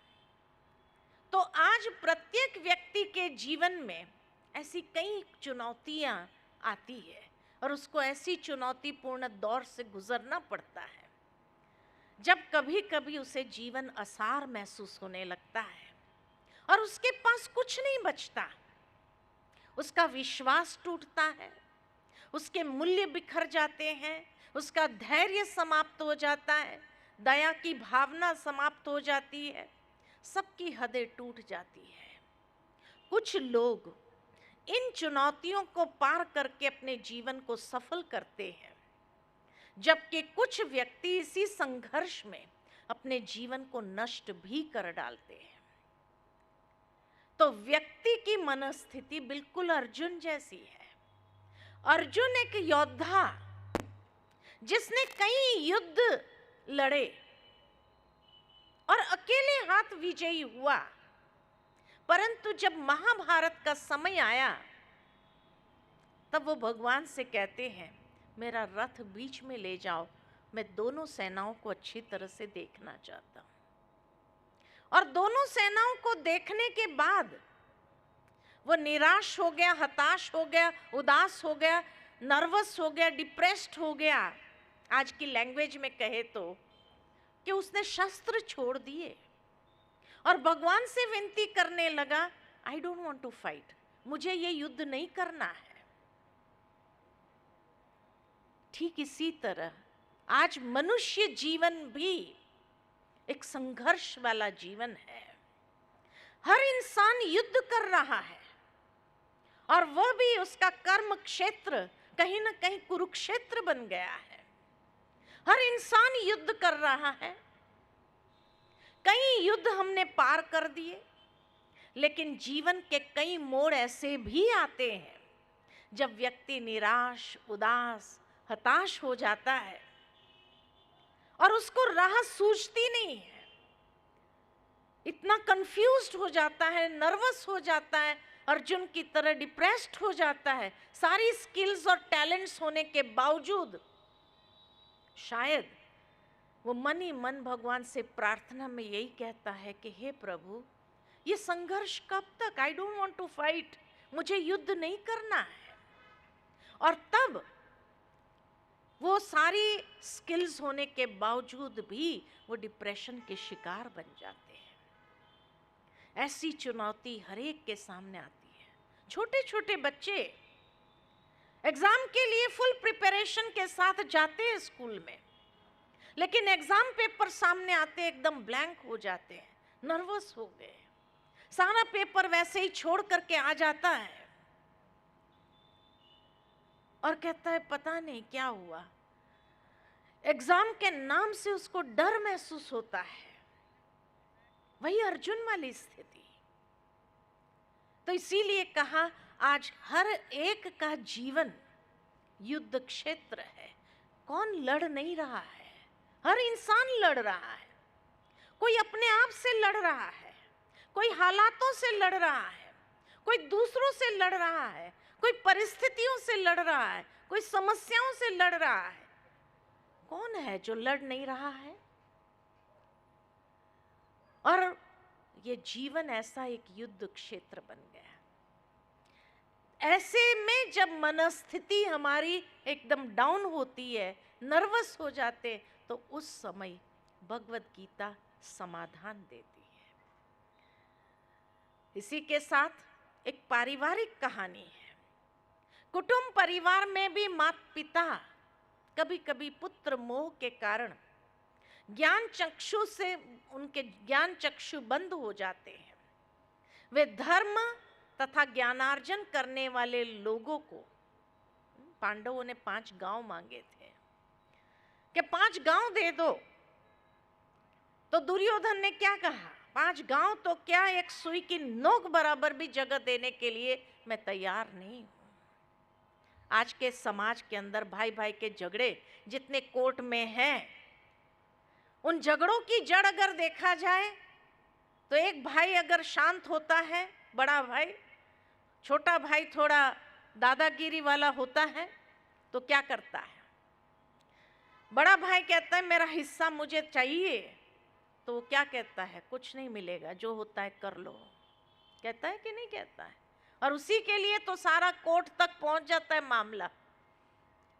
तो आज प्रत्येक व्यक्ति के जीवन में ऐसी कई चुनौतियां आती है और उसको ऐसी चुनौतीपूर्ण दौर से गुजरना पड़ता है जब कभी कभी उसे जीवन असार महसूस होने लगता है और उसके पास कुछ नहीं बचता। उसका विश्वास टूटता है, उसके मूल्य बिखर जाते हैं, उसका धैर्य समाप्त हो जाता है, दया की भावना समाप्त हो जाती है, सबकी हदें टूट जाती है। कुछ लोग इन चुनौतियों को पार करके अपने जीवन को सफल करते हैं, जबकि कुछ व्यक्ति इसी संघर्ष में अपने जीवन को नष्ट भी कर डालते हैं। तो व्यक्ति की मनस्थिति बिल्कुल अर्जुन जैसी है। अर्जुन एक योद्धा जिसने कई युद्ध लड़े और अकेले हाथ विजयी हुआ, परंतु जब महाभारत का समय आया तब वो भगवान से कहते हैं, मेरा रथ बीच में ले जाओ, मैं दोनों सेनाओं को अच्छी तरह से देखना चाहता हूं। और दोनों सेनाओं को देखने के बाद वो निराश हो गया, हताश हो गया, उदास हो गया, नर्वस हो गया, डिप्रेस्ड हो गया। आज की लैंग्वेज में कहे तो कि उसने शस्त्र छोड़ दिए और भगवान से विनती करने लगा, I don't want to fight, मुझे ये युद्ध नहीं करना है। ठीक इसी तरह आज मनुष्य जीवन भी एक संघर्ष वाला जीवन है। हर इंसान युद्ध कर रहा है और वह भी उसका कर्म क्षेत्र कहीं ना कहीं कुरुक्षेत्र बन गया है। हर इंसान युद्ध कर रहा है। कई युद्ध हमने पार कर दिए, लेकिन जीवन के कई मोड़ ऐसे भी आते हैं जब व्यक्ति निराश, उदास, हताश हो जाता है और उसको राह सूझती नहीं है, इतना कंफ्यूज्ड हो जाता है, नर्वस हो जाता है, अर्जुन की तरह डिप्रेस्ड हो जाता है, सारी स्किल्स और टैलेंट्स होने के बावजूद शायद वो मन ही मन भगवान से प्रार्थना में यही कहता है कि हे प्रभु, ये संघर्ष कब तक? I don't want to fight, मुझे युद्ध नहीं करना है। और तब वो सारी स्किल्स होने के बावजूद भी वो डिप्रेशन के शिकार बन जाते हैं। ऐसी चुनौती हर एक के सामने आती है। छोटे छोटे बच्चे एग्जाम के लिए फुल प्रिपरेशन के साथ जाते हैं स्कूल में, लेकिन एग्जाम पेपर सामने आते एकदम ब्लैंक हो जाते हैं, नर्वस हो गए, सारा पेपर वैसे ही छोड़ करके आ जाता है और कहता है पता नहीं क्या हुआ। एग्जाम के नाम से उसको डर महसूस होता है। वही अर्जुन वाली स्थिति। तो इसीलिए कहा आज हर एक का जीवन युद्ध क्षेत्र है। कौन लड़ नहीं रहा है? हर इंसान लड़ रहा है। कोई अपने आप से लड़ रहा है, कोई हालातों से लड़ रहा है, कोई दूसरों से लड़ रहा है, कोई परिस्थितियों से लड़ रहा है, कोई समस्याओं से लड़ रहा है। कौन है जो लड़ नहीं रहा है? और ये जीवन ऐसा एक युद्ध क्षेत्र बन गया। ऐसे में जब मनस्थिति हमारी एकदम डाउन होती है, नर्वस हो जाते, तो उस समय भगवत गीता समाधान देती है। इसी के साथ एक पारिवारिक कहानी है। कुटुंब परिवार में भी माता पिता कभी कभी पुत्र मोह के कारण ज्ञान चक्षु से उनके ज्ञान चक्षु बंद हो जाते हैं। वे धर्म तथा ज्ञानार्जन करने वाले लोगों को, पांडवों ने 5 गांव मांगे थे कि 5 गांव दे दो, तो दुर्योधन ने क्या कहा? 5 गांव तो क्या, एक सुई की नोक बराबर भी जगह देने के लिए मैं तैयार नहीं हूं। आज के समाज के अंदर भाई भाई के झगड़े जितने कोर्ट में हैं, उन झगड़ों की जड़ अगर देखा जाए तो एक भाई अगर शांत होता है, बड़ा भाई, छोटा भाई थोड़ा दादागिरी वाला होता है, तो क्या करता है? बड़ा भाई कहता है मेरा हिस्सा मुझे चाहिए, तो वो क्या कहता है? कुछ नहीं मिलेगा, जो होता है कर लो। कहता है कि नहीं कहता है? और उसी के लिए तो सारा कोर्ट तक पहुंच जाता है मामला।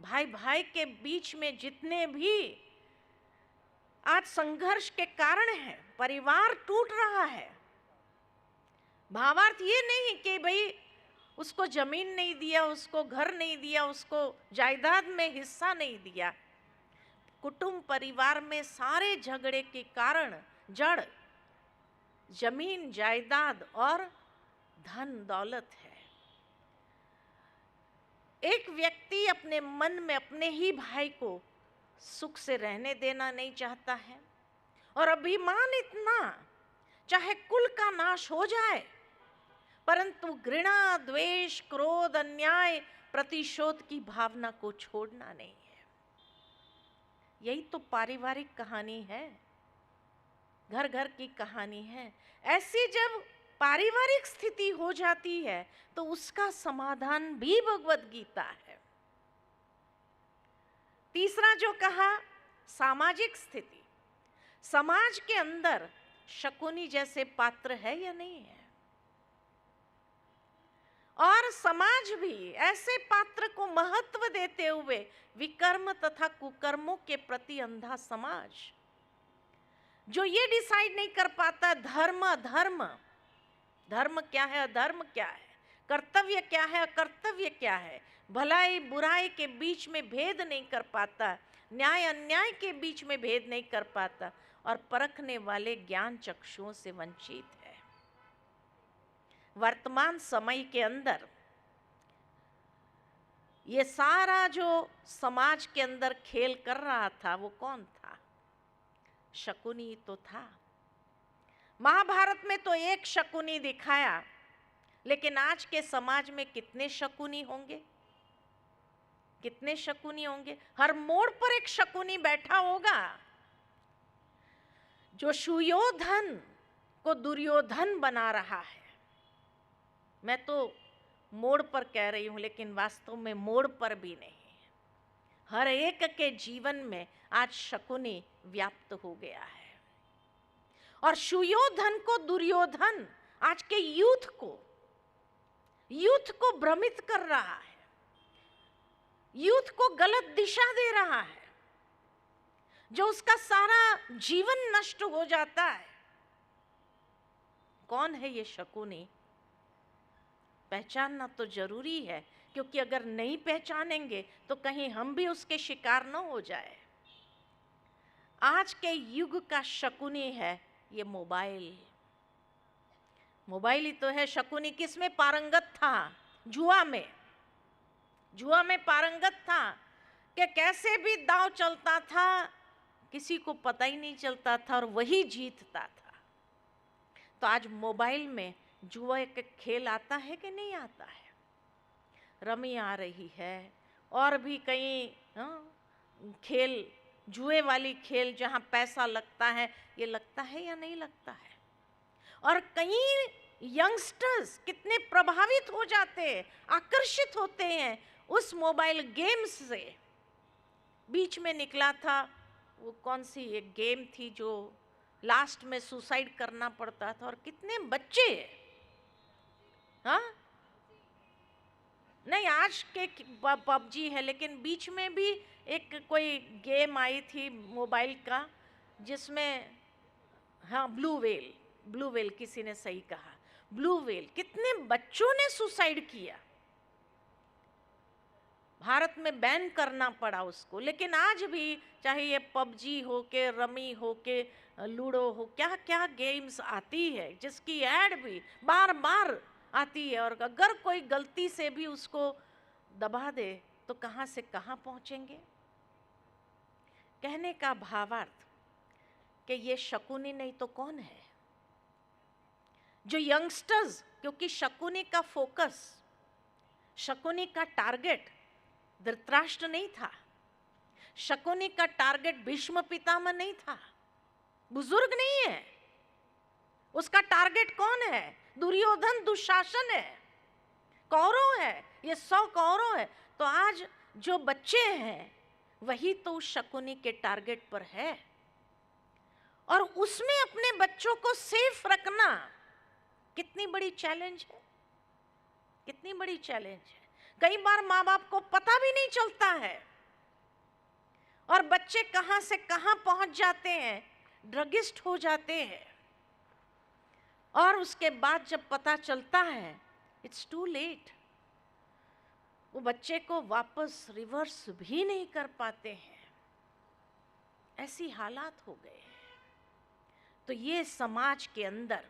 भाई भाई के बीच में जितने भी आज संघर्ष के कारण है, परिवार टूट रहा है। भावार्थ ये नहीं कि भाई उसको जमीन नहीं दिया, उसको घर नहीं दिया, उसको जायदाद में हिस्सा नहीं दिया। कुटुंब परिवार में सारे झगड़े के कारण जड़ जमीन जायदाद और धन दौलत है। एक व्यक्ति अपने मन में अपने ही भाई को सुख से रहने देना नहीं चाहता है, और अभिमान इतना, चाहे कुल का नाश हो जाए, परंतु घृणा, द्वेष, क्रोध, अन्याय, प्रतिशोध की भावना को छोड़ना नहीं है। यही तो पारिवारिक कहानी है, घर घर की कहानी है। ऐसी जब पारिवारिक स्थिति हो जाती है तो उसका समाधान भी भगवत गीता है। तीसरा जो कहा, सामाजिक स्थिति। समाज के अंदर शकुनी जैसे पात्र है या नहीं है? और समाज भी ऐसे पात्र को महत्व देते हुए विकर्म तथा कुकर्मों के प्रति अंधा समाज, जो ये डिसाइड नहीं कर पाता धर्म अधर्म, धर्म क्या है अधर्म क्या है, कर्तव्य क्या है अकर्तव्य क्या है, भलाई बुराई के बीच में भेद नहीं कर पाता, न्याय अन्याय के बीच में भेद नहीं कर पाता, और परखने वाले ज्ञान चक्षुओं से वंचित है। वर्तमान समय के अंदर ये सारा जो समाज के अंदर खेल कर रहा था वो कौन था? शकुनी तो था। महाभारत में तो एक शकुनी दिखाया, लेकिन आज के समाज में कितने शकुनी होंगे? कितने शकुनी होंगे? हर मोड़ पर एक शकुनी बैठा होगा जो सुयोधन को दुर्योधन बना रहा है, मैं तो मोड़ पर कह रही हूँ, लेकिन वास्तव में मोड़ पर भी नहीं, हर एक के जीवन में आज शकुनी व्याप्त हो गया है। और सुयोधन को दुर्योधन आज के यूथ को भ्रमित कर रहा है, यूथ को गलत दिशा दे रहा है, जो उसका सारा जीवन नष्ट हो जाता है। कौन है ये शकुनी? पहचानना तो जरूरी है, क्योंकि अगर नहीं पहचानेंगे तो कहीं हम भी उसके शिकार न हो जाए। आज के युग का शकुनी है ये मोबाइल। मोबाइल ही तो है शकुनी। किसमें पारंगत था? जुआ में। जुआ में पारंगत था कि कैसे भी दांव चलता था, किसी को पता ही नहीं चलता था और वही जीतता था। तो आज मोबाइल में जुआ का खेल आता है कि नहीं आता है? रमी आ रही है और भी कई खेल, जुए वाली खेल जहाँ पैसा लगता है, ये लगता है या नहीं लगता है? और कई यंगस्टर्स कितने प्रभावित हो जाते हैं, आकर्षित होते हैं उस मोबाइल गेम्स से। बीच में निकला था वो कौन सी एक गेम थी जो लास्ट में सुसाइड करना पड़ता था, और कितने बच्चे, हाँ नहीं आज के पबजी है, लेकिन बीच में भी एक कोई गेम आई थी मोबाइल का जिसमें, हाँ ब्लू वेल, किसी ने सही कहा, ब्लू वेल। कितने बच्चों ने सुसाइड किया, भारत में बैन करना पड़ा उसको। लेकिन आज भी चाहे ये पबजी हो के, रमी हो के, लूडो हो, क्या क्या गेम्स आती है जिसकी ऐड भी बार बार आती है, और अगर कोई गलती से भी उसको दबा दे तो कहाँ से कहाँ पहुँचेंगे। कहने का भावार्थ कि ये शकुनी नहीं तो कौन है? जो यंगस्टर्स, क्योंकि शकुनी का फोकस, शकुनी का टारगेट धृतराष्ट्र नहीं था, शकुनी का टारगेट भीष्म पितामह नहीं था, बुजुर्ग नहीं है। उसका टारगेट कौन है? दुर्योधन, दुशासन है, कौरव है, ये 100 कौरव है। तो आज जो बच्चे हैं वही तो उस शकुनी के टारगेट पर है, और उसमें अपने बच्चों को सेफ रखना कितनी बड़ी चैलेंज है, कितनी बड़ी चैलेंज है। कई बार माँ बाप को पता भी नहीं चलता है, और बच्चे कहाँ से कहाँ पहुंच जाते हैं, ड्रगिस्ट हो जाते हैं, और उसके बाद जब पता चलता है इट्स टू लेट। वो बच्चे को वापस रिवर्स भी नहीं कर पाते हैं, ऐसी हालात हो गए हैं। तो ये समाज के अंदर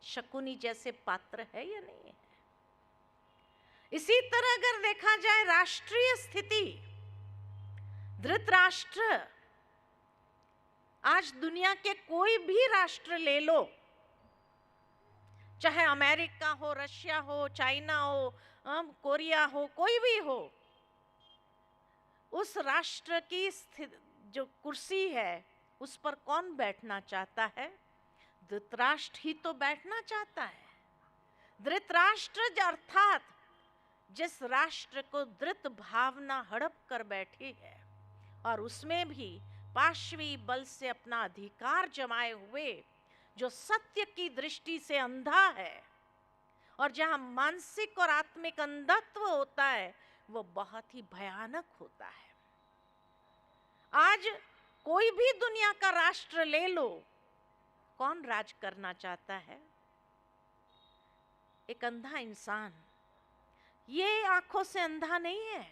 शकुनी जैसे पात्र है या नहीं है? इसी तरह अगर देखा जाए राष्ट्रीय स्थिति, धृतराष्ट्र, आज दुनिया के कोई भी राष्ट्र ले लो, चाहे अमेरिका हो, रशिया हो, चाइना हो, कोरिया हो, कोई भी हो, उस राष्ट्र की जो कुर्सी है उस पर कौन बैठना चाहता है? धृतराष्ट्र ही तो बैठना चाहता है। धृतराष्ट्र अर्थात जिस राष्ट्र को धृत भावना हड़प कर बैठी है, और उसमें भी पाशवी बल से अपना अधिकार जमाए हुए, जो सत्य की दृष्टि से अंधा है, और जहां मानसिक और आत्मिक अंधत्व होता है, वो बहुत ही भयानक होता है। आज कोई भी दुनिया का राष्ट्र ले लो, कौन राज करना चाहता है? एक अंधा इंसान। ये आंखों से अंधा नहीं है,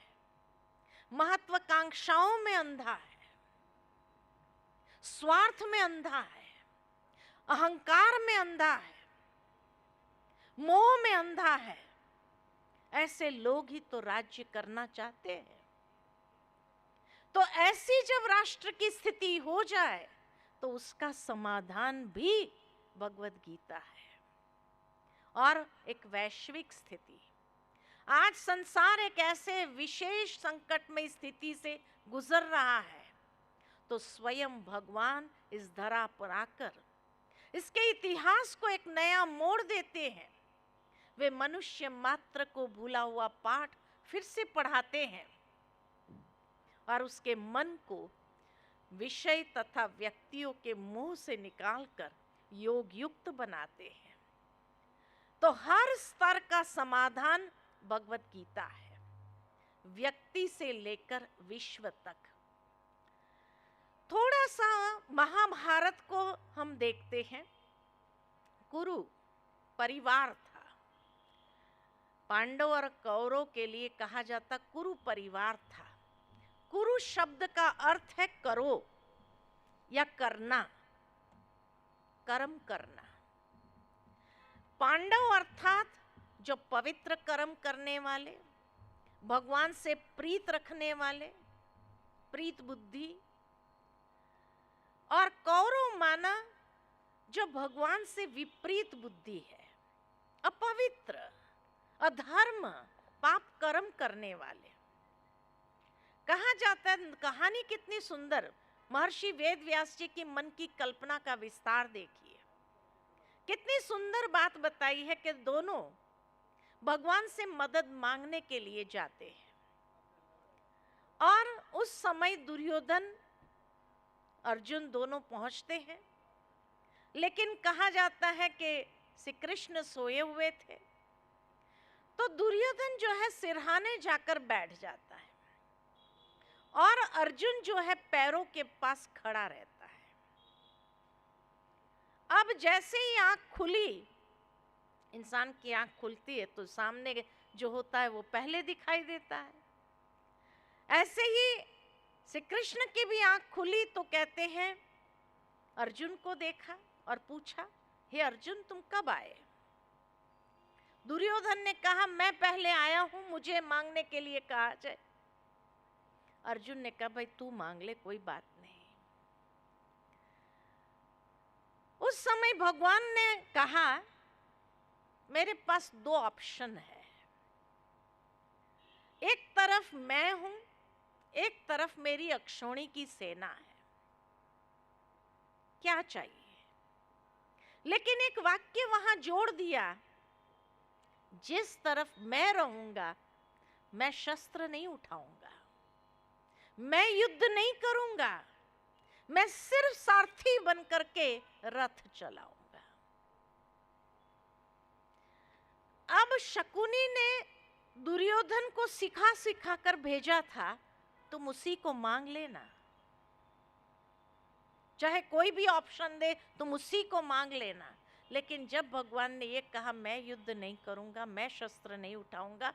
महत्वाकांक्षाओं में अंधा है, स्वार्थ में अंधा है, अहंकार में अंधा है, मोह में अंधा है। ऐसे लोग ही तो राज्य करना चाहते हैं। तो ऐसी जब राष्ट्र की स्थिति हो जाए तो उसका समाधान भी भगवत गीता है। और एक वैश्विक स्थिति, आज संसार एक ऐसे विशेष संकटमय स्थिति से गुजर रहा है, तो स्वयं भगवान इस धरा पर आकर इसके इतिहास को एक नया मोड़ देते हैं। वे मनुष्य मात्र को भूला हुआ पाठ फिर से पढ़ाते हैं और उसके मन को विषय तथा व्यक्तियों के मुंह से निकालकर योग युक्त बनाते हैं। तो हर स्तर का समाधान भगवत गीता है, व्यक्ति से लेकर विश्व तक। थोड़ा सा महाभारत को हम देखते हैं। कुरु परिवार था, पांडव और कौरव के लिए कहा जाता कुरु परिवार था। कुरु शब्द का अर्थ है करो या करना, कर्म करना। पांडव अर्थात जो पवित्र कर्म करने वाले, भगवान से प्रीत रखने वाले, प्रीत बुद्धि। और कौरव माना जो भगवान से विपरीत बुद्धि है, अपवित्र, अधर्म, पाप कर्म करने वाले। कहा जाता है, कहानी कितनी सुंदर, महर्षि वेद व्यास जी की मन की कल्पना का विस्तार देखिए। कितनी सुंदर बात बताई है कि दोनों भगवान से मदद मांगने के लिए जाते हैं और उस समय दुर्योधन अर्जुन दोनों पहुंचते हैं, लेकिन कहा जाता है कि श्री कृष्ण सोए हुए थे। तो दुर्योधन जो है सिरहाने जाकर बैठ जाता है और अर्जुन जो है पैरों के पास खड़ा रहता है। अब जैसे ही आंख खुली, इंसान की आंख खुलती है तो सामने जो होता है वो पहले दिखाई देता है। ऐसे ही श्री कृष्ण की भी आंख खुली तो कहते हैं, अर्जुन को देखा और पूछा, हे अर्जुन तुम कब आए? दुर्योधन ने कहा, मैं पहले आया हूं, मुझे मांगने के लिए कहा जाए। अर्जुन ने कहा, भाई तू मांग ले, कोई बात नहीं। उस समय भगवान ने कहा, मेरे पास दो ऑप्शन है, एक तरफ मैं हूं, एक तरफ मेरी अक्षौणी की सेना है, क्या चाहिए? लेकिन एक वाक्य वहां जोड़ दिया, जिस तरफ मैं रहूंगा मैं शस्त्र नहीं उठाऊंगा, मैं युद्ध नहीं करूंगा, मैं सिर्फ सारथी बनकर के रथ चलाऊंगा। अब शकुनी ने दुर्योधन को सिखा सिखा कर भेजा था, तुम उसी को मांग लेना, चाहे कोई भी ऑप्शन दे तुम उसी को मांग लेना। लेकिन जब भगवान ने ये कहा, मैं युद्ध नहीं करूंगा, मैं शस्त्र नहीं उठाऊंगा,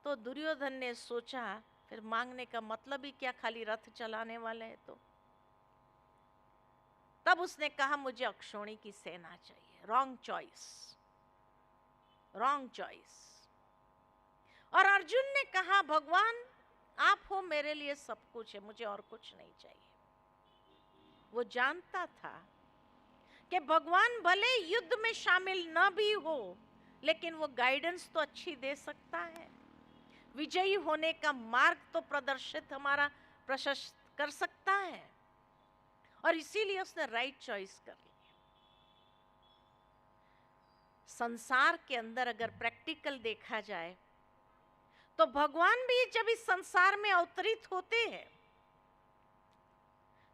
तो दुर्योधन ने सोचा फिर मांगने का मतलब ही क्या, खाली रथ चलाने वाले हैं। तो तब उसने कहा, मुझे अक्षौणी की सेना चाहिए। Wrong choice, wrong choice. और अर्जुन ने कहा, भगवान आप हो, मेरे लिए सब कुछ है, मुझे और कुछ नहीं चाहिए। वो जानता था कि भगवान भले युद्ध में शामिल न भी हो, लेकिन वो गाइडेंस तो अच्छी दे सकता है, विजयी होने का मार्ग तो प्रदर्शित हमारा प्रशस्त कर सकता है। और इसीलिए उसने राइट चॉइस कर ली। संसार के अंदर अगर प्रैक्टिकल देखा जाए तो भगवान भी जब इस संसार में अवतरित होते हैं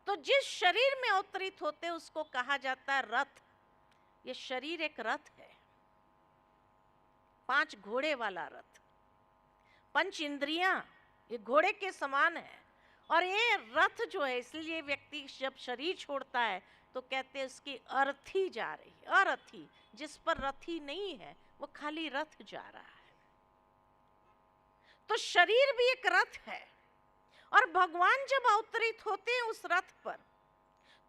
तो जिस शरीर में अवतरित होते हैं उसको कहा जाता है रथ। ये शरीर एक रथ है, 5 घोड़े वाला रथ, 5 इंद्रियां ये घोड़े के समान है। और ये रथ जो है, इसलिए व्यक्ति जब शरीर छोड़ता है तो कहते हैं उसकी अर्थी जा रही है। अरथी, जिस पर रथी नहीं है वो खाली रथ जा रहा है। तो शरीर भी एक रथ है। और भगवान जब अवतरित होते हैं उस रथ पर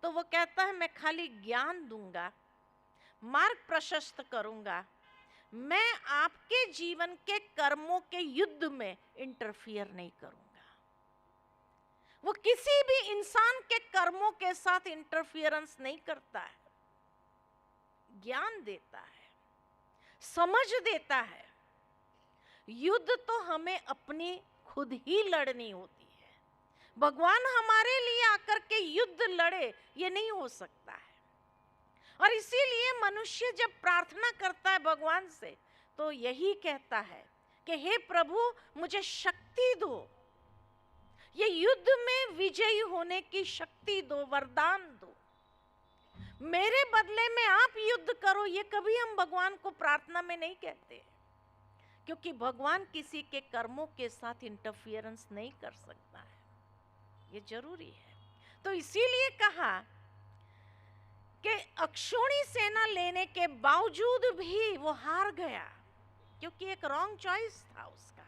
तो वो कहता है, मैं खाली ज्ञान दूंगा, मार्ग प्रशस्त करूंगा, मैं आपके जीवन के कर्मों के युद्ध में इंटरफियर नहीं करूंगा। वो किसी भी इंसान के कर्मों के साथ इंटरफियरेंस नहीं करता है, ज्ञान देता है, समझ देता है। युद्ध तो हमें अपनी खुद ही लड़नी होती है। भगवान हमारे लिए आकर के युद्ध लड़े, ये नहीं हो सकता है। और इसीलिए मनुष्य जब प्रार्थना करता है भगवान से तो यही कहता है कि हे प्रभु मुझे शक्ति दो, ये युद्ध में विजयी होने की शक्ति दो, वरदान दो, मेरे बदले में आप युद्ध करो। ये कभी हम भगवान को प्रार्थना में नहीं कहते, क्योंकि भगवान किसी के कर्मों के साथ इंटरफियरेंस नहीं कर सकता है, ये जरूरी है। तो इसीलिए कहा कि अक्षौणी सेना लेने के बावजूद भी वो हार गया, क्योंकि एक रॉन्ग चॉइस था उसका।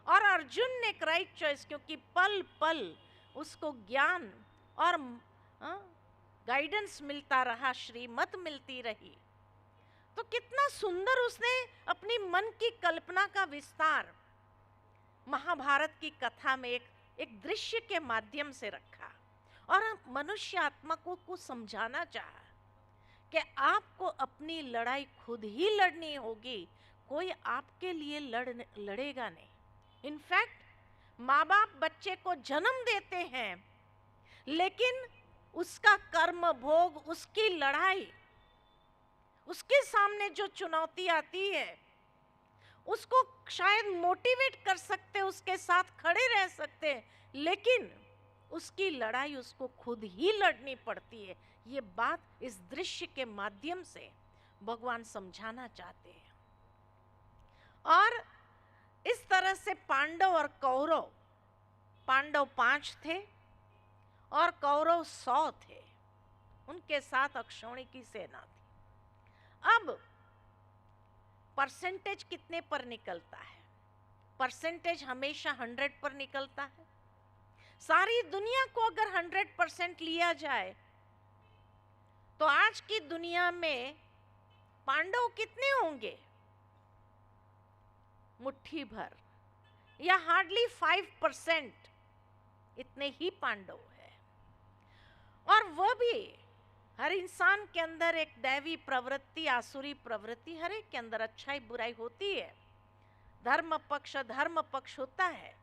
और अर्जुन ने एक राइट चॉइस, क्योंकि पल पल उसको ज्ञान और गाइडेंस मिलता रहा, श्रीमत मिलती रही। तो कितना सुंदर उसने अपनी मन की कल्पना का विस्तार महाभारत की कथा में एक दृश्य के माध्यम से रखा और मनुष्य आत्मा को समझाना चाहा कि आपको अपनी लड़ाई खुद ही लड़नी होगी, कोई आपके लिए लड़ेगा नहीं। इनफैक्ट माँ बाप बच्चे को जन्म देते हैं, लेकिन उसका कर्म भोग, उसकी लड़ाई, उसके सामने जो चुनौती आती है उसको शायद मोटिवेट कर सकते, उसके साथ खड़े रह सकते, लेकिन उसकी लड़ाई उसको खुद ही लड़नी पड़ती है। ये बात इस दृश्य के माध्यम से भगवान समझाना चाहते हैं। और इस तरह से पांडव और कौरव, पांडव 5 थे और कौरव 100 थे, उनके साथ अक्षौणी की सेना थी। अब परसेंटेज कितने पर निकलता है? परसेंटेज हमेशा 100 पर निकलता है। सारी दुनिया को अगर 100% लिया जाए तो आज की दुनिया में पांडव कितने होंगे? मुट्ठी भर या हार्डली 5%, इतने ही पांडव है। और वह भी हर इंसान के अंदर एक दैवी प्रवृत्ति, आसुरी प्रवृत्ति, हर एक के अंदर अच्छाई बुराई होती है, धर्म पक्ष अधर्म पक्ष होता है।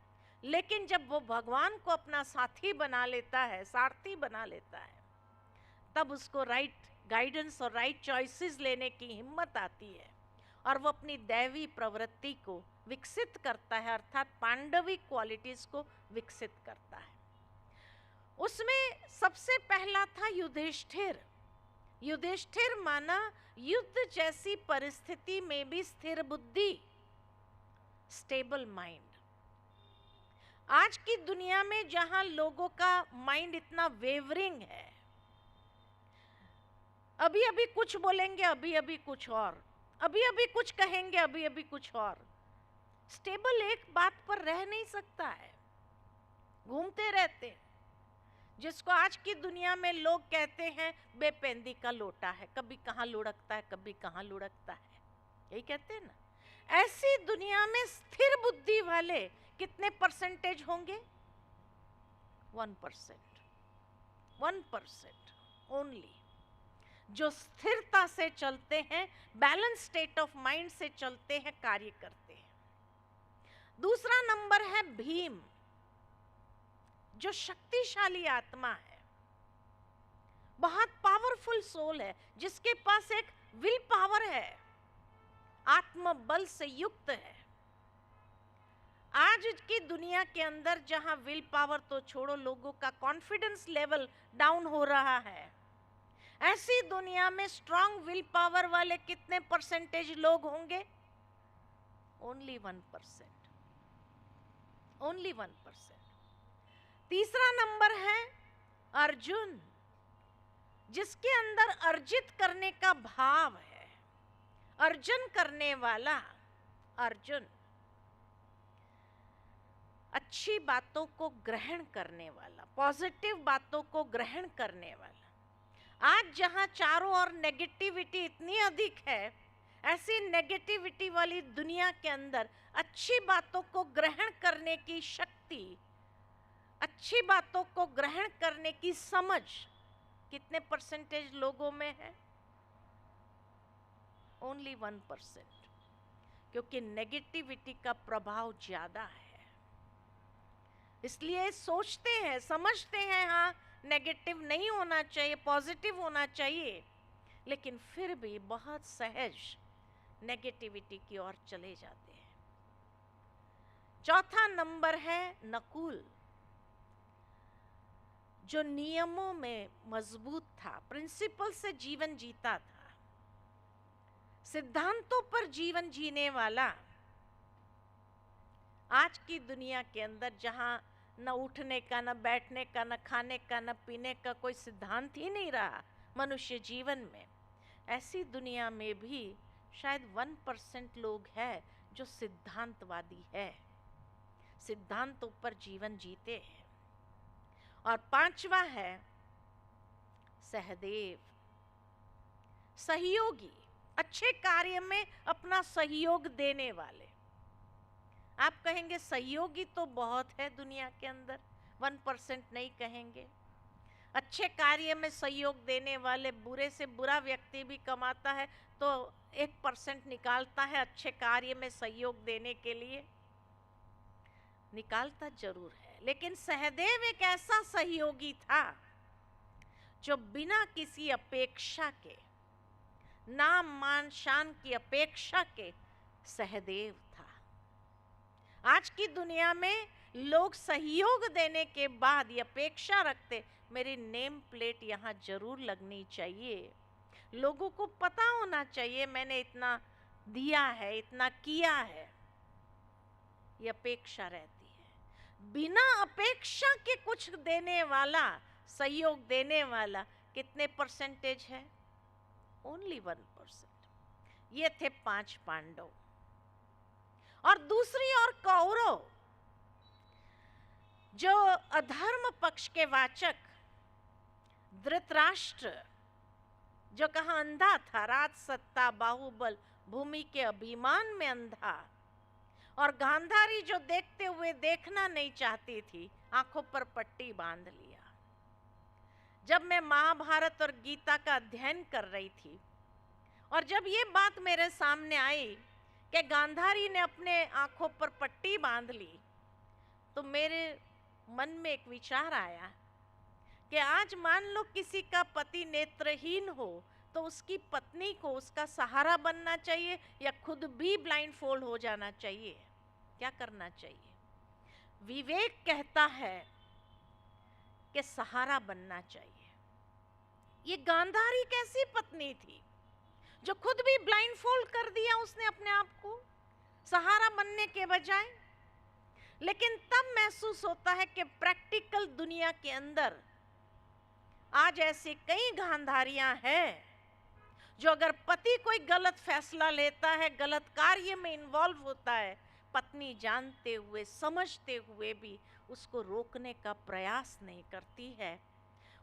लेकिन जब वो भगवान को अपना साथी बना लेता है, सारथी बना लेता है, तब उसको राइट गाइडेंस और राइट चॉइसेस लेने की हिम्मत आती है और वो अपनी दैवी प्रवृत्ति को विकसित करता है, अर्थात पांडवी क्वालिटीज को विकसित करता है। उसमें सबसे पहला था युधिष्ठिर। युधिष्ठिर माना युद्ध जैसी परिस्थिति में भी स्थिर बुद्धि, स्टेबल माइंड। आज की दुनिया में जहां लोगों का माइंड इतना वेवरिंग है, अभी अभी कुछ बोलेंगे, अभी अभी कुछ और, अभी अभी कुछ कहेंगे, अभी अभी कुछ और, स्टेबल एक बात पर रह नहीं सकता है, घूमते रहते हैं। जिसको आज की दुनिया में लोग कहते हैं बेपेंदी का लोटा है, कभी कहाँ लुढ़कता है, कभी कहाँ लुढ़कता है, यही कहते हैं ना। ऐसी दुनिया में स्थिर बुद्धि वाले कितने परसेंटेज होंगे? 1%, 1% ओनली, जो स्थिरता से चलते हैं, बैलेंस स्टेट ऑफ माइंड से चलते हैं, कार्य करते हैं। दूसरा नंबर है भीम, जो शक्तिशाली आत्मा है, बहुत पावरफुल सोल है, जिसके पास एक विल पावर है, आत्मबल से युक्त है। आज की दुनिया के अंदर जहां विल पावर तो छोड़ो, लोगों का कॉन्फिडेंस लेवल डाउन हो रहा है, ऐसी दुनिया में स्ट्रांग विल पावर वाले कितने परसेंटेज लोग होंगे? Only 1%, only 1%। तीसरा नंबर है अर्जुन, जिसके अंदर अर्जित करने का भाव है, अर्जन करने वाला अर्जुन, अच्छी बातों को ग्रहण करने वाला, पॉजिटिव बातों को ग्रहण करने वाला। आज जहां चारों ओर नेगेटिविटी इतनी अधिक है, ऐसी नेगेटिविटी वाली दुनिया के अंदर अच्छी बातों को ग्रहण करने की शक्ति, अच्छी बातों को ग्रहण करने की समझ कितने परसेंटेज लोगों में है? ओनली 1%, क्योंकि नेगेटिविटी का प्रभाव ज्यादा है। इसलिए सोचते हैं, समझते हैं हाँ नेगेटिव नहीं होना चाहिए, पॉजिटिव होना चाहिए, लेकिन फिर भी बहुत सहज नेगेटिविटी की ओर चले जाते हैं। चौथा नंबर है नकुल, जो नियमों में मजबूत था, प्रिंसिपल से जीवन जीता था, सिद्धांतों पर जीवन जीने वाला। आज की दुनिया के अंदर जहां न उठने का, न बैठने का, न खाने का, न पीने का कोई सिद्धांत ही नहीं रहा मनुष्य जीवन में, ऐसी दुनिया में भी शायद 1% लोग हैं जो सिद्धांतवादी है, सिद्धांतों पर जीवन जीते हैं। और पांचवा है सहदेव, सहयोगी, अच्छे कार्य में अपना सहयोग देने वाले। आप कहेंगे सहयोगी तो बहुत है दुनिया के अंदर, 1% नहीं कहेंगे। अच्छे कार्य में सहयोग देने वाले, बुरे से बुरा व्यक्ति भी कमाता है तो 1% निकालता है अच्छे कार्य में सहयोग देने के लिए, निकालता जरूर है। लेकिन सहदेव एक ऐसा सहयोगी था जो बिना किसी अपेक्षा के, नाम मान शान की अपेक्षा के सहदेव था। आज की दुनिया में लोग सहयोग देने के बाद ये अपेक्षा रखते, मेरी नेम प्लेट यहाँ जरूर लगनी चाहिए, लोगों को पता होना चाहिए मैंने इतना दिया है, इतना किया है, ये अपेक्षा रहती है। बिना अपेक्षा के कुछ देने वाला, सहयोग देने वाला कितने परसेंटेज है? ओनली 1%। ये थे 5 पांडव। और दूसरी ओर कौरव, जो अधर्म पक्ष के वाचक धृतराष्ट्र, जो कहाँ अंधा था, राज सत्ता, बाहुबल, भूमि के अभिमान में अंधा, और गांधारी जो देखते हुए देखना नहीं चाहती थी, आंखों पर पट्टी बांध लिया। जब मैं महाभारत और गीता का अध्ययन कर रही थी और जब ये बात मेरे सामने आई कि गांधारी ने अपने आंखों पर पट्टी बांध ली, तो मेरे मन में एक विचार आया कि आज मान लो किसी का पति नेत्रहीन हो तो उसकी पत्नी को उसका सहारा बनना चाहिए या खुद भी ब्लाइंड फोल्ड हो जाना चाहिए? क्या करना चाहिए? विवेक कहता है कि सहारा बनना चाहिए। ये गांधारी कैसी पत्नी थी जो खुद भी ब्लाइंड फोल्ड कर दिया उसने अपने आप को, सहारा बनने के बजाय। लेकिन तब महसूस होता है कि प्रैक्टिकल दुनिया के अंदर आज ऐसे कई गांधारियां हैं जो अगर पति कोई गलत फैसला लेता है, गलत कार्य में इन्वॉल्व होता है, पत्नी जानते हुए समझते हुए भी उसको रोकने का प्रयास नहीं करती है।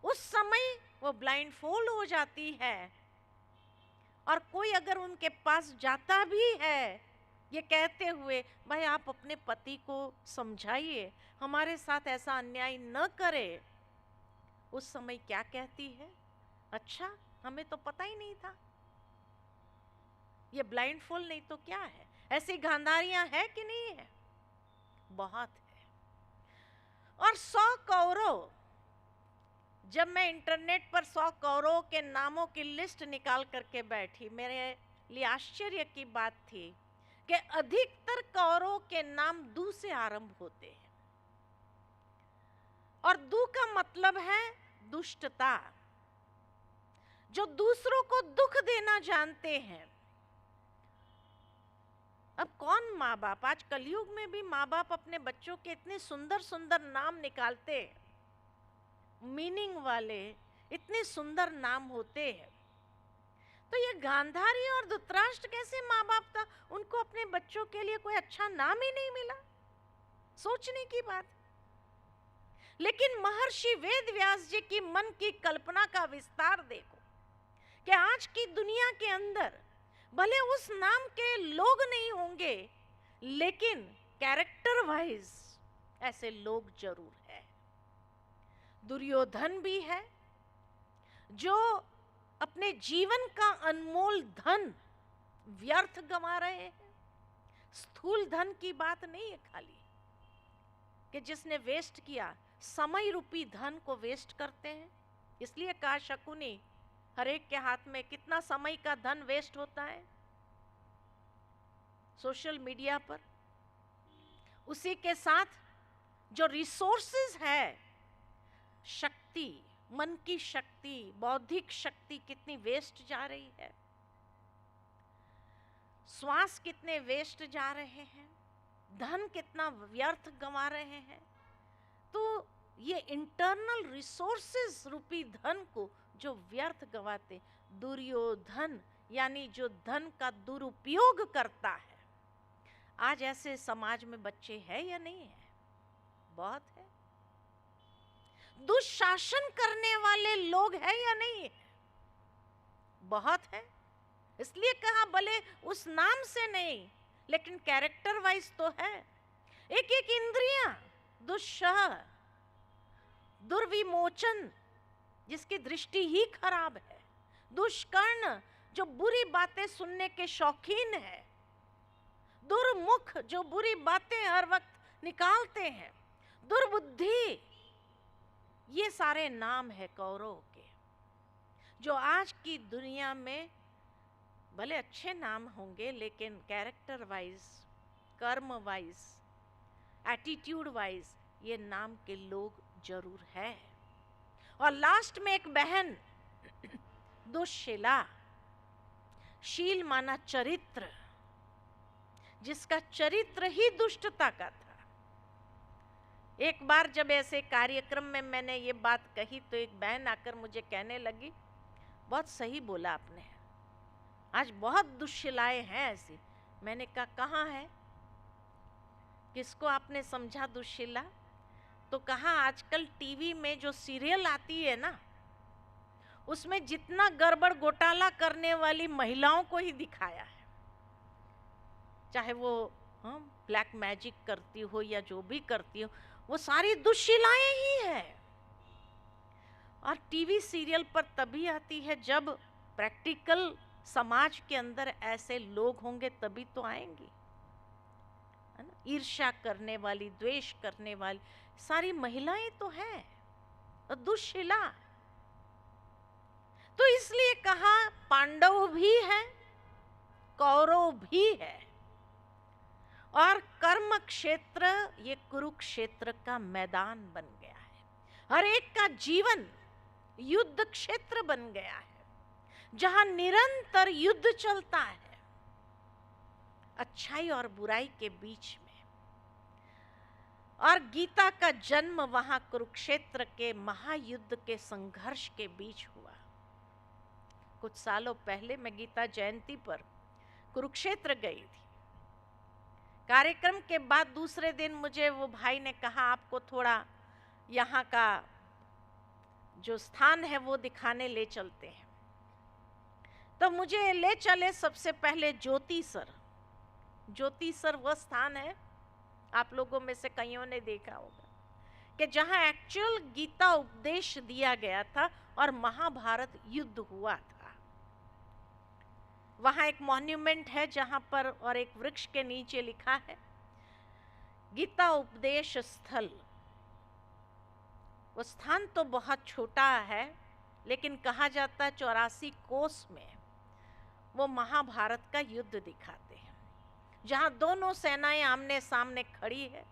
उस समय वो ब्लाइंड फोल्ड हो जाती है। और कोई अगर उनके पास जाता भी है ये कहते हुए, भाई आप अपने पति को समझाइए, हमारे साथ ऐसा अन्याय न करे, उस समय क्या कहती है? अच्छा, हमें तो पता ही नहीं था। ये ब्लाइंड फोल्ड नहीं तो क्या है? ऐसी गांधारियां है कि नहीं है? बहुत है। और 100 कौरव, जब मैं इंटरनेट पर 100 कौरवों के नामों की लिस्ट निकाल करके बैठी, मेरे लिए आश्चर्य की बात थी कि अधिकतर कौरवों के नाम दू से आरंभ होते हैं। और दू का मतलब है दुष्टता, जो दूसरों को दुख देना जानते हैं। अब कौन माँ बाप, आज कलयुग में भी माँ बाप अपने बच्चों के इतने सुंदर सुंदर नाम निकालते, मीनिंग वाले इतने सुंदर नाम होते हैं। तो ये गांधारी और धृतराष्ट्र कैसे माँ बाप था, उनको अपने बच्चों के लिए कोई अच्छा नाम ही नहीं मिला? सोचने की बात। लेकिन महर्षि वेद व्यास जी की मन की कल्पना का विस्तार देखो कि आज की दुनिया के अंदर भले उस नाम के लोग नहीं होंगे, लेकिन कैरेक्टर वाइज ऐसे लोग जरूर है। दुर्योधन भी है जो अपने जीवन का अनमोल धन व्यर्थ गंवा रहे हैं। स्थूल धन की बात नहीं है खाली कि जिसने वेस्ट किया, समय रूपी धन को वेस्ट करते हैं। इसलिए कहा शकुनी, हर एक के हाथ में कितना समय का धन वेस्ट होता है सोशल मीडिया पर। उसी के साथ जो रिसोर्सेज है, शक्ति, मन की शक्ति, बौद्धिक शक्ति कितनी वेस्ट जा रही है, श्वास कितने वेस्ट जा रहे हैं, धन कितना व्यर्थ गंवा रहे हैं। तो ये इंटरनल रिसोर्सेज रूपी धन को जो व्यर्थ गंवाते, दुर्योधन यानी जो धन का दुरुपयोग करता है, आज ऐसे समाज में बच्चे हैं या नहीं है? बहुत है। दुशासन करने वाले लोग हैं या नहीं है? बहुत है। इसलिए कहा भले उस नाम से नहीं, लेकिन कैरेक्टर वाइज तो है। एक एक इंद्रियां, दुस्सह, दुर्विमोचन जिसकी दृष्टि ही खराब है, दुष्कर्ण जो बुरी बातें सुनने के शौकीन है, दुर्मुख जो बुरी बातें हर वक्त निकालते हैं, दुर्बुद्धि, ये सारे नाम है कौरव के, जो आज की दुनिया में भले अच्छे नाम होंगे, लेकिन कैरेक्टर वाइज, कर्म वाइज, एटीट्यूड वाइज ये नाम के लोग जरूर है। और लास्ट में एक बहन दुश्शीला, शील माना चरित्र, जिसका चरित्र ही दुष्टता का था। एक बार जब ऐसे कार्यक्रम में मैंने ये बात कही तो एक बहन आकर मुझे कहने लगी, बहुत सही बोला आपने, आज बहुत दुश्शीलाएं हैं ऐसी। मैंने कहा कहाँ है, किसको आपने समझा दुश्शीला? तो कहा आजकल टीवी में जो सीरियल आती है ना, उसमें जितना गड़बड़ घोटाला करने वाली महिलाओं को ही दिखाया है, चाहे वो ब्लैक मैजिक करती हो या जो भी करती हो, वो सारी दुश्शीलाएं ही है। और टीवी सीरियल पर तभी आती है जब प्रैक्टिकल समाज के अंदर ऐसे लोग होंगे, तभी तो आएंगी, है ना। ईर्ष्या करने वाली, द्वेष करने वाली सारी महिलाएं तो हैं, और दुश्शीला। तो इसलिए कहा पांडव भी है, कौरव भी है, और कर्म क्षेत्र ये कुरुक्षेत्र का मैदान बन गया है। हर एक का जीवन युद्ध क्षेत्र बन गया है, जहां निरंतर युद्ध चलता है अच्छाई और बुराई के बीच में। और गीता का जन्म वहां कुरुक्षेत्र के महायुद्ध के संघर्ष के बीच हुआ। कुछ सालों पहले मैं गीता जयंती पर कुरुक्षेत्र गई थी। कार्यक्रम के बाद दूसरे दिन मुझे वो भाई ने कहा, आपको थोड़ा यहाँ का जो स्थान है वो दिखाने ले चलते हैं। तो मुझे ले चले सबसे पहले ज्योतिसर। ज्योतिसर वह स्थान है, आप लोगों में से कईयों ने देखा होगा, कि जहाँ एक्चुअल गीता उपदेश दिया गया था और महाभारत युद्ध हुआ था। वहाँ एक मॉन्यूमेंट है जहाँ पर, और एक वृक्ष के नीचे लिखा है गीता उपदेश स्थल। वो स्थान तो बहुत छोटा है, लेकिन कहा जाता है 84 कोस में वो महाभारत का युद्ध दिखाते हैं, जहाँ दोनों सेनाएं आमने सामने खड़ी है,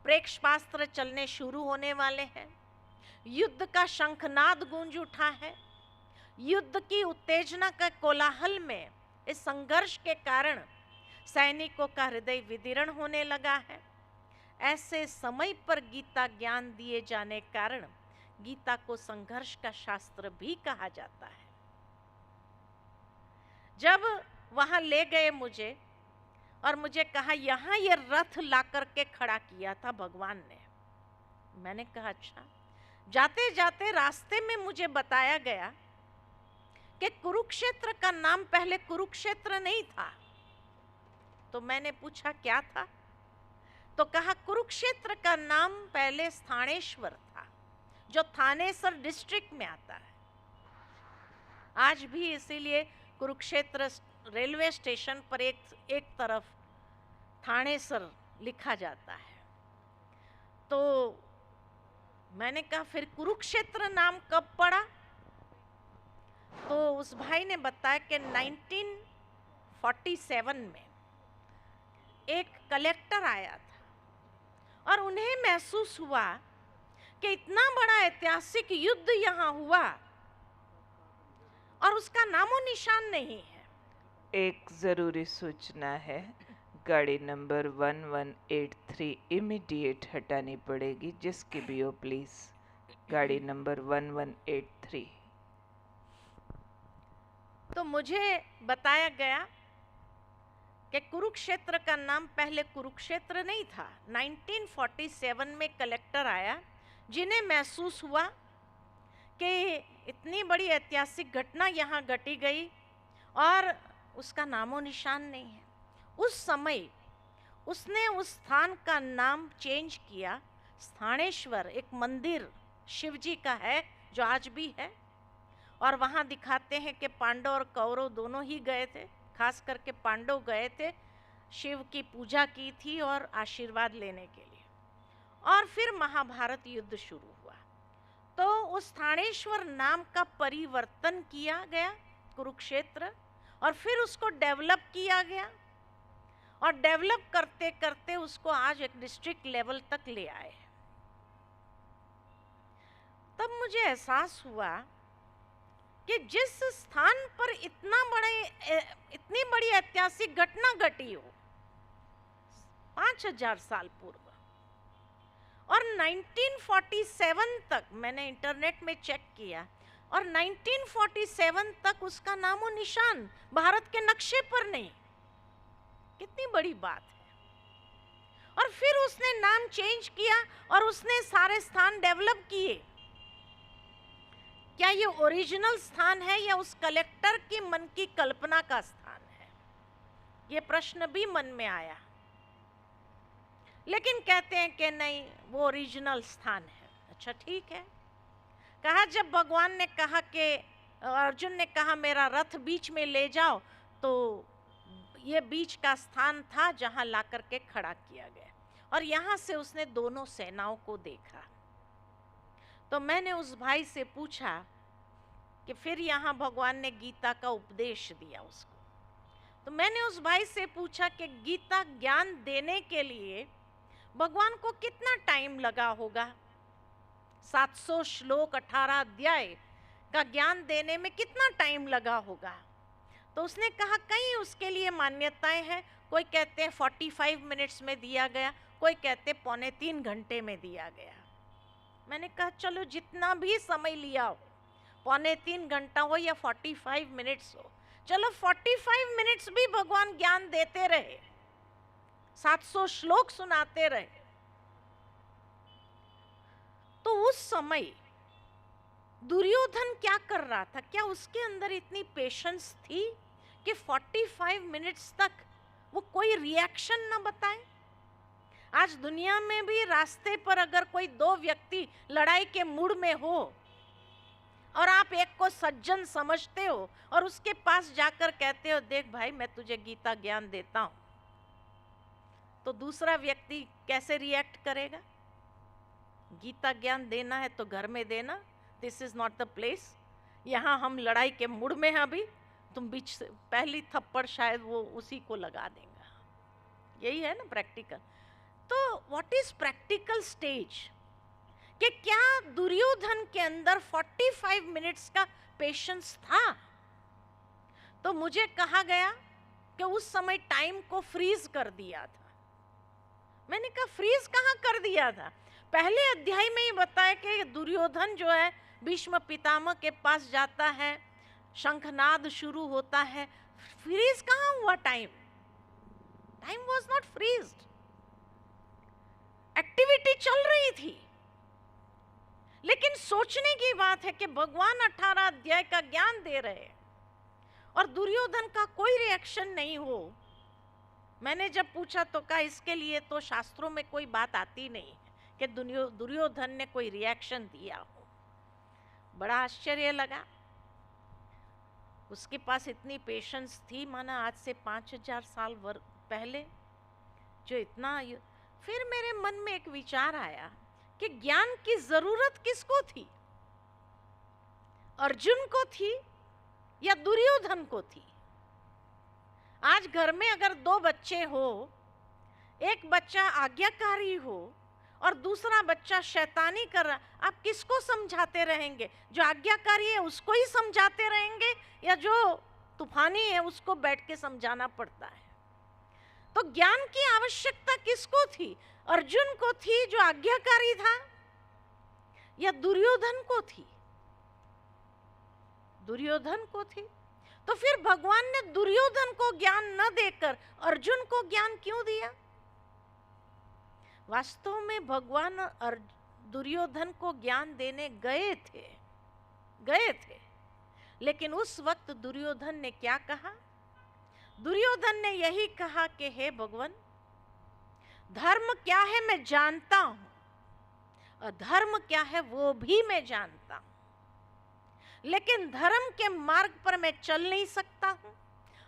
प्रेक्षपास्त्र चलने शुरू होने वाले हैं, युद्ध का शंखनाद गूंज उठा है। युद्ध की उत्तेजना का कोलाहल में इस संघर्ष के कारण सैनिकों का हृदय विदीर्ण होने लगा है। ऐसे समय पर गीता ज्ञान दिए जाने कारण गीता को संघर्ष का शास्त्र भी कहा जाता है। जब वहां ले गए मुझे और मुझे कहा यहाँ ये रथ ला करके खड़ा किया था भगवान ने, मैंने कहा अच्छा। जाते जाते रास्ते में मुझे बताया गया कि कुरुक्षेत्र का नाम पहले कुरुक्षेत्र नहीं था। तो मैंने पूछा क्या था? तो कहा कुरुक्षेत्र का नाम पहले स्थानेश्वर था, जो थानेसर डिस्ट्रिक्ट में आता है। आज भी इसीलिए कुरुक्षेत्र रेलवे स्टेशन पर एक तरफ थानेसर लिखा जाता है। तो मैंने कहा फिर कुरुक्षेत्र नाम कब पड़ा? तो उस भाई ने बताया कि 1947 में एक कलेक्टर आया था और उन्हें महसूस हुआ कि इतना बड़ा ऐतिहासिक युद्ध यहाँ हुआ और उसका नामो निशान नहीं है। एक ज़रूरी सूचना है, गाड़ी नंबर 1183 इमीडिएट हटानी पड़ेगी। जिसकी भी हो प्लीज़, गाड़ी नंबर 1183। तो मुझे बताया गया कि कुरुक्षेत्र का नाम पहले कुरुक्षेत्र नहीं था। 1947 में कलेक्टर आया जिन्हें महसूस हुआ कि इतनी बड़ी ऐतिहासिक घटना यहाँ घटी गई और उसका नामो निशान नहीं है। उस समय उसने उस स्थान का नाम चेंज किया। स्थानेश्वर एक मंदिर शिव जी का है जो आज भी है, और वहाँ दिखाते हैं कि पांडव और कौरव दोनों ही गए थे। खास करके पांडव गए थे, शिव की पूजा की थी और आशीर्वाद लेने के लिए, और फिर महाभारत युद्ध शुरू हुआ। तो उस स्थानेश्वर नाम का परिवर्तन किया गया कुरुक्षेत्र, और फिर उसको डेवलप किया गया, और डेवलप करते करते उसको आज एक डिस्ट्रिक्ट लेवल तक ले आए। तब मुझे एहसास हुआ कि जिस स्थान पर इतनी बड़ी ऐतिहासिक घटना घटी हो 5000 साल पूर्व, और 1947 तक मैंने इंटरनेट में चेक किया, और 1947 तक उसका नामो निशान भारत के नक्शे पर नहीं। कितनी बड़ी बात है। और फिर उसने नाम चेंज किया और उसने सारे स्थान डेवलप किए। क्या ये ओरिजिनल स्थान है या उस कलेक्टर की मन की कल्पना का स्थान है? ये प्रश्न भी मन में आया, लेकिन कहते हैं कि नहीं, वो ओरिजिनल स्थान है। अच्छा ठीक है। कहा जब भगवान ने कहा कि अर्जुन ने कहा मेरा रथ बीच में ले जाओ, तो ये बीच का स्थान था जहां ला करके खड़ा किया गया, और यहां से उसने दोनों सेनाओं को देखा। तो मैंने उस भाई से पूछा कि फिर यहाँ भगवान ने गीता का उपदेश दिया उसको। तो मैंने उस भाई से पूछा कि गीता ज्ञान देने के लिए भगवान को कितना टाइम लगा होगा? 700 श्लोक 18 अध्याय का ज्ञान देने में कितना टाइम लगा होगा? तो उसने कहा कहीं उसके लिए मान्यताएं हैं। कोई कहते हैं 45 मिनट्स में दिया गया, कोई कहते 2.25 घंटे में दिया गया। मैंने कहा चलो जितना भी समय लिया हो, 2.25 घंटा हो या 45 मिनट्स हो, चलो 45 मिनट्स भी भगवान ज्ञान देते रहे, 700 श्लोक सुनाते रहे। तो उस समय दुर्योधन क्या कर रहा था? क्या उसके अंदर इतनी पेशेंस थी कि 45 मिनट्स तक वो कोई रिएक्शन न बताए? आज दुनिया में भी रास्ते पर अगर कोई दो व्यक्ति लड़ाई के मूड में हो और आप एक को सज्जन समझते हो और उसके पास जाकर कहते हो देख भाई मैं तुझे गीता ज्ञान देता हूं, तो दूसरा व्यक्ति कैसे रिएक्ट करेगा? गीता ज्ञान देना है तो घर में देना, this is not the place. यहाँ हम लड़ाई के मूड में हैं अभी, तुम बीच से पहली थप्पड़ शायद वो उसी को लगा देगा। यही है ना प्रैक्टिकल। तो व्हाट इज प्रैक्टिकल स्टेज? कि क्या दुर्योधन के अंदर 45 मिनट्स का पेशेंस था? तो मुझे कहा गया कि उस समय टाइम को फ्रीज कर दिया था। मैंने कहा फ्रीज कहाँ कर दिया था? पहले अध्याय में ही बताया कि दुर्योधन जो है भीष्म पितामह के पास जाता है, शंखनाद शुरू होता है। फ्रीज कहाँ हुआ time? Time was not freezed, activity चल रही थी। लेकिन सोचने की बात है कि भगवान 18 अध्याय का ज्ञान दे रहे और दुर्योधन का कोई रिएक्शन नहीं हो। मैंने जब पूछा तो कहा इसके लिए तो शास्त्रों में कोई बात आती नहीं कि दुर्योधन ने कोई रिएक्शन दिया हो। बड़ा आश्चर्य लगा। उसके पास इतनी पेशेंस थी, माना आज से 5000 साल पहले जो इतना। फिर मेरे मन में एक विचार आया कि ज्ञान की जरूरत किसको थी, अर्जुन को थी या दुर्योधन को थी। आज घर में अगर दो बच्चे हो, एक बच्चा आज्ञाकारी हो और दूसरा बच्चा शैतानी कर रहा, आप किसको समझाते रहेंगे? जो आज्ञाकारी है उसको ही समझाते रहेंगे या जो तूफानी है उसको बैठ के समझाना पड़ता है? तो ज्ञान की आवश्यकता किसको थी? अर्जुन को थी जो आज्ञाकारी था या दुर्योधन को थी? दुर्योधन को थी। तो फिर भगवान ने दुर्योधन को ज्ञान न देकर अर्जुन को ज्ञान क्यों दिया? वास्तव में भगवान दुर्योधन को ज्ञान देने गए थे, लेकिन उस वक्त दुर्योधन ने क्या कहा? दुर्योधन ने यही कहा कि हे भगवान, धर्म क्या है मैं जानता हूं, अधर्म क्या है वो भी मैं जानता हूं, लेकिन धर्म के मार्ग पर मैं चल नहीं सकता हूं,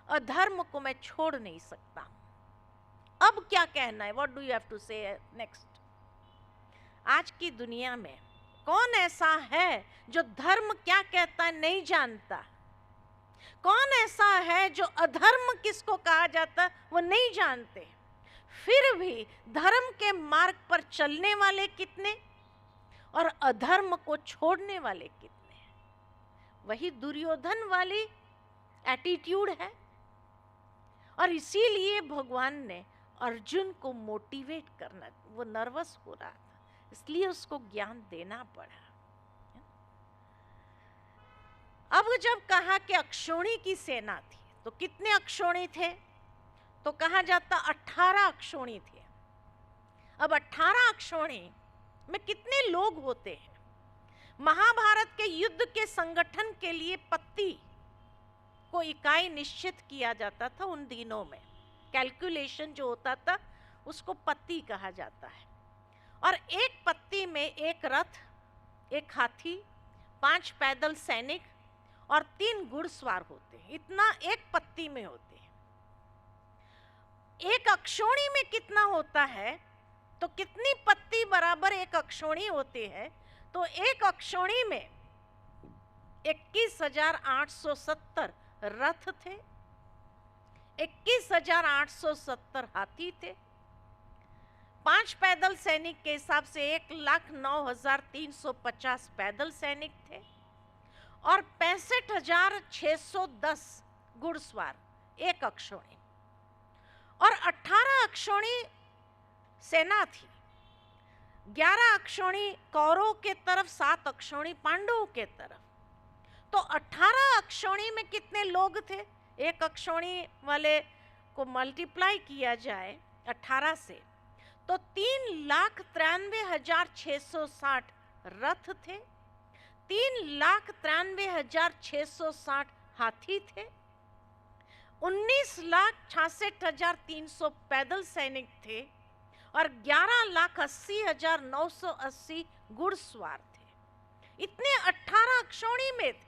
अधर्म को मैं छोड़ नहीं सकता हूं। अब क्या कहना है? What do you have to say next? आज की दुनिया में कौन ऐसा है जो धर्म क्या कहता है नहीं जानता? कौन ऐसा है जो अधर्म किसको कहा जाता है वो नहीं जानते? फिर भी धर्म के मार्ग पर चलने वाले कितने और अधर्म को छोड़ने वाले कितने? वही दुर्योधन वाली एटीट्यूड है। और इसीलिए भगवान ने अर्जुन को मोटिवेट करना, वो नर्वस हो रहा था इसलिए उसको ज्ञान देना पड़ा। अब जब कहा कि अक्षौणी की सेना थी, तो कितने अक्षौणी थे? तो कहा जाता 18 अक्षौणी थे। अब 18 अक्षौणी में कितने लोग होते हैं? महाभारत के युद्ध के संगठन के लिए पत्ती को इकाई निश्चित किया जाता था। उन दिनों में कैलकुलेशन जो होता था उसको पत्ती कहा जाता है। और एक पत्ती में एक रथ, एक हाथी, 5 पैदल सैनिक और 3 घुड़सवार होते हैं। इतना एक पत्ती में होते हैं। एक अक्षौणी में कितना होता है? तो कितनी पत्ती बराबर एक अक्षौणी होते हैं? तो एक अक्षौणी में 21,870 रथ थे, 21,870 हाथी थे, 5 पैदल सैनिक के हिसाब से 1,09,350 पैदल सैनिक थे और 65,610 घुड़सवार एक अक्षौणी। और 18 अक्षौणी सेना थी। 11 अक्षौणी कौरवों के तरफ, 7 अक्षौणी पांडवों के तरफ। तो 18 अक्षौणी में कितने लोग थे? एक अक्षौणी वाले को मल्टीप्लाई किया जाए 18 से तो 3,93,660 रथ थे, 3,93,660 हाथी थे, 19,66,300 पैदल सैनिक थे और 11,80,980 घुड़सवार थे। इतने 18 अक्षौणी में थे।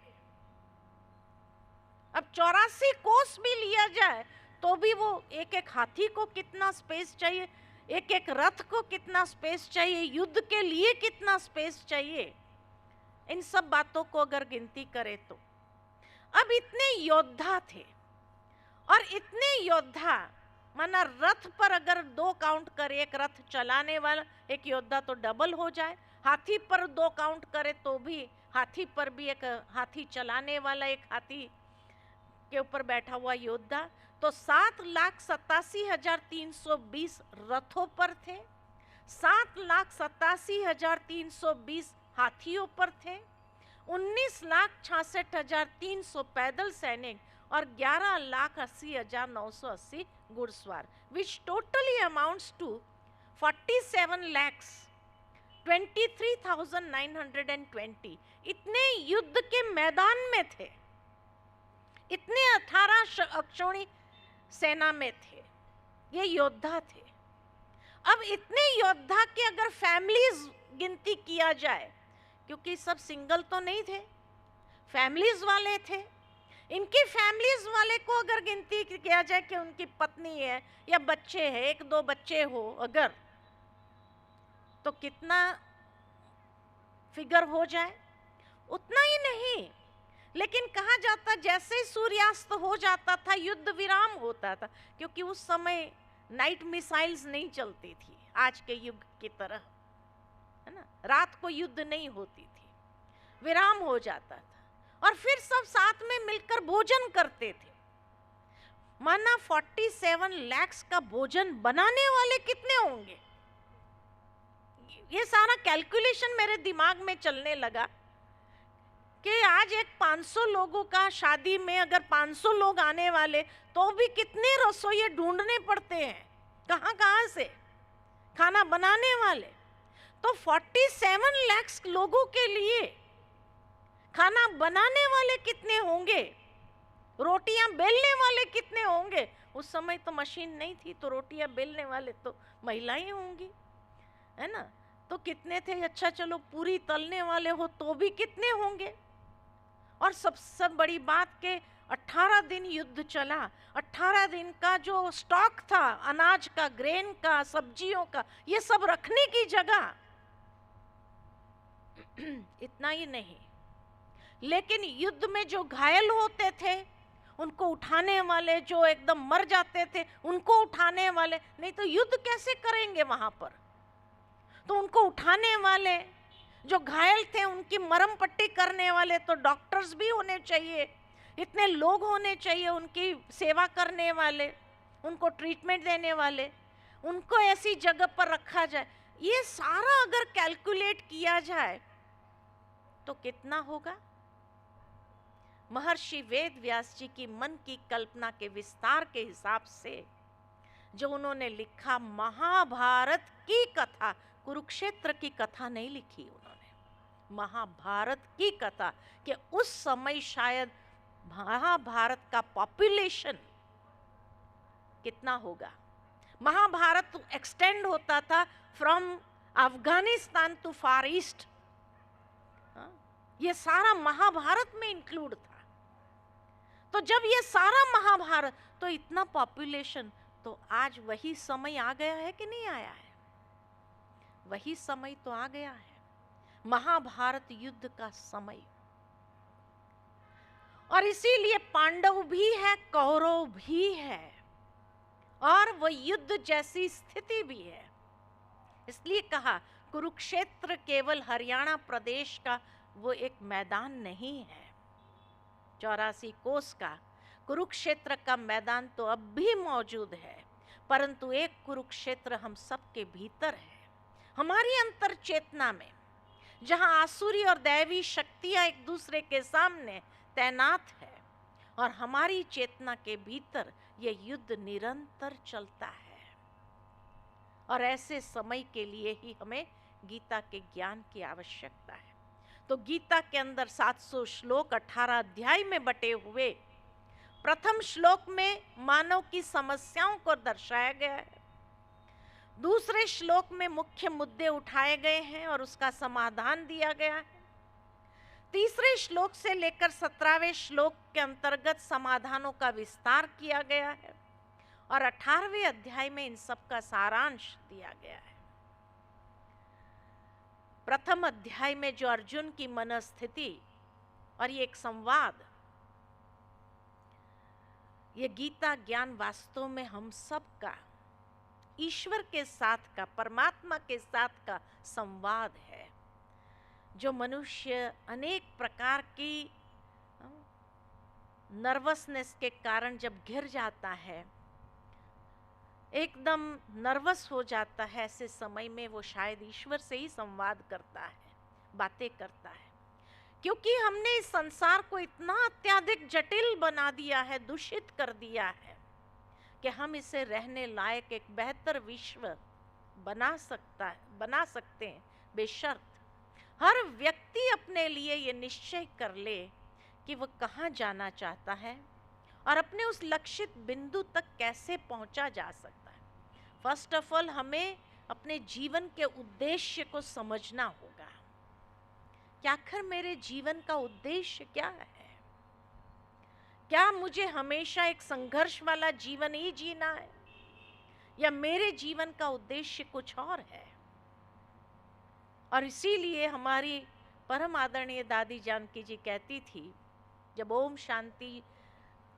अब 84 कोस भी लिया जाए तो भी वो एक एक हाथी को कितना स्पेस चाहिए, एक एक रथ को कितना स्पेस चाहिए, युद्ध के लिए कितना स्पेस चाहिए, इन सब बातों को अगर गिनती करें तो अब इतने योद्धा थे। और इतने योद्धा माना रथ पर अगर 2 काउंट करे, एक रथ चलाने वाला एक योद्धा तो डबल हो जाए, हाथी पर 2 काउंट करे तो भी हाथी पर भी एक हाथी चलाने वाला, एक हाथी के ऊपर बैठा हुआ योद्धा, तो 7,87,320 रथों पर थे, 7,87,320 हाथियों पर थे, 19,66,300 पैदल सैनिक और 11,80,980 घुड़सवार, which totally amounts to 47,23,920। इतने युद्ध के मैदान में थे, इतने 18 अक्षौणी सेना में थे, ये योद्धा थे। अब इतने योद्धा के अगर फैमिलीज गिनती किया जाए, क्योंकि सब सिंगल तो नहीं थे, फैमिलीज वाले थे, इनकी फैमिलीज वाले को अगर गिनती किया जाए कि उनकी पत्नी है या बच्चे हैं, 1-2 बच्चे हो अगर, तो कितना फिगर हो जाए, उतना ही नहीं, लेकिन कहा जाता जैसे ही सूर्यास्त हो जाता था युद्ध विराम होता था, क्योंकि उस समय नाइट मिसाइल्स नहीं चलती थी आज के युग की तरह, है ना, रात को युद्ध नहीं होती थी, विराम हो जाता था और फिर सब साथ में मिलकर भोजन करते थे। माना 47 लाख का भोजन बनाने वाले कितने होंगे, ये सारा कैलकुलेशन मेरे दिमाग में चलने लगा कि आज एक 500 लोगों का शादी में अगर 500 लोग आने वाले तो भी कितने रसोइये ढूंढने पड़ते हैं, कहां कहां से खाना बनाने वाले। तो 47 लाख लोगों के लिए खाना बनाने वाले कितने होंगे, रोटियां बेलने वाले कितने होंगे। उस समय तो मशीन नहीं थी, तो रोटियां बेलने वाले तो महिलाएं होंगी, है ना। तो कितने थे, अच्छा चलो पूरी तलने वाले हो तो भी कितने होंगे। और सबसे बड़ी बात के 18 दिन युद्ध चला, 18 दिन का जो स्टॉक था अनाज का, ग्रेन का, सब्जियों का, ये सब रखने की जगह इतना ही नहीं, लेकिन युद्ध में जो घायल होते थे उनको उठाने वाले, जो एकदम मर जाते थे उनको उठाने वाले, नहीं तो युद्ध कैसे करेंगे वहां पर। तो उनको उठाने वाले, जो घायल थे उनकी मरहम पट्टी करने वाले, तो डॉक्टर्स भी होने चाहिए, इतने लोग होने चाहिए उनकी सेवा करने वाले, उनको ट्रीटमेंट देने वाले, उनको ऐसी जगह पर रखा जाए। ये सारा अगर कैलकुलेट किया जाए तो कितना होगा। महर्षि वेद व्यास जी की मन की कल्पना के विस्तार के हिसाब से जो उन्होंने लिखा, महाभारत की कथा, कुरुक्षेत्र की कथा नहीं लिखी उन्होंने, महाभारत की कथा, कि उस समय शायद महाभारत का पॉपुलेशन कितना होगा। महाभारत एक्सटेंड होता था from Afghanistan to Far East, ये सारा महाभारत में इंक्लूड था। तो जब ये सारा महाभारत, तो इतना पॉपुलेशन, तो आज वही समय आ गया है कि नहीं आया है, वही समय तो आ गया है, महाभारत युद्ध का समय। और इसीलिए पांडव भी है, कौरव भी है, और वो युद्ध जैसी स्थिति भी है। इसलिए कहा कुरुक्षेत्र केवल हरियाणा प्रदेश का वो एक मैदान नहीं है, 84 कोस का कुरुक्षेत्र का मैदान तो अब भी मौजूद है, परंतु एक कुरुक्षेत्र हम सबके भीतर है, हमारी अंतर चेतना में, जहां आसुरी और दैवी शक्तियां एक दूसरे के सामने तैनात है, और हमारी चेतना के भीतर ये युद्ध निरंतर चलता है। और ऐसे समय के लिए ही हमें गीता के ज्ञान की आवश्यकता है। तो गीता के अंदर 700 श्लोक 18 अध्याय में बटे हुए, प्रथम श्लोक में मानव की समस्याओं को दर्शाया गया है, दूसरे श्लोक में मुख्य मुद्दे उठाए गए हैं और उसका समाधान दिया गया है, तीसरे श्लोक से लेकर 17वें श्लोक के अंतर्गत समाधानों का विस्तार किया गया है, और 18वें अध्याय में इन सब का सारांश दिया गया है। प्रथम अध्याय में जो अर्जुन की मनस्थिति और ये एक संवाद, ये गीता ज्ञान वास्तव में हम सब का, ईश्वर के साथ का, परमात्मा के साथ का संवाद है, जो मनुष्य अनेक प्रकार की नर्वसनेस के कारण जब घिर जाता है, एकदम नर्वस हो जाता है, ऐसे समय में वो शायद ईश्वर से ही संवाद करता है, बातें करता है। क्योंकि हमने इस संसार को इतना अत्यधिक जटिल बना दिया है, दूषित कर दिया है, कि हम इसे रहने लायक एक बेहतर विश्व बना सकते हैं, बेशर्त हर व्यक्ति अपने लिए ये निश्चय कर ले कि वो कहाँ जाना चाहता है और अपने उस लक्षित बिंदु तक कैसे पहुंचा जा सकता है। फर्स्ट ऑफ ऑल हमें अपने जीवन के उद्देश्य को समझना होगा कि आखिर मेरे जीवन का उद्देश्य क्या है। क्या मुझे हमेशा एक संघर्ष वाला जीवन ही जीना है, या मेरे जीवन का उद्देश्य कुछ और है। और इसीलिए हमारी परम आदरणीय दादी जानकी जी कहती थी, जब ओम शांति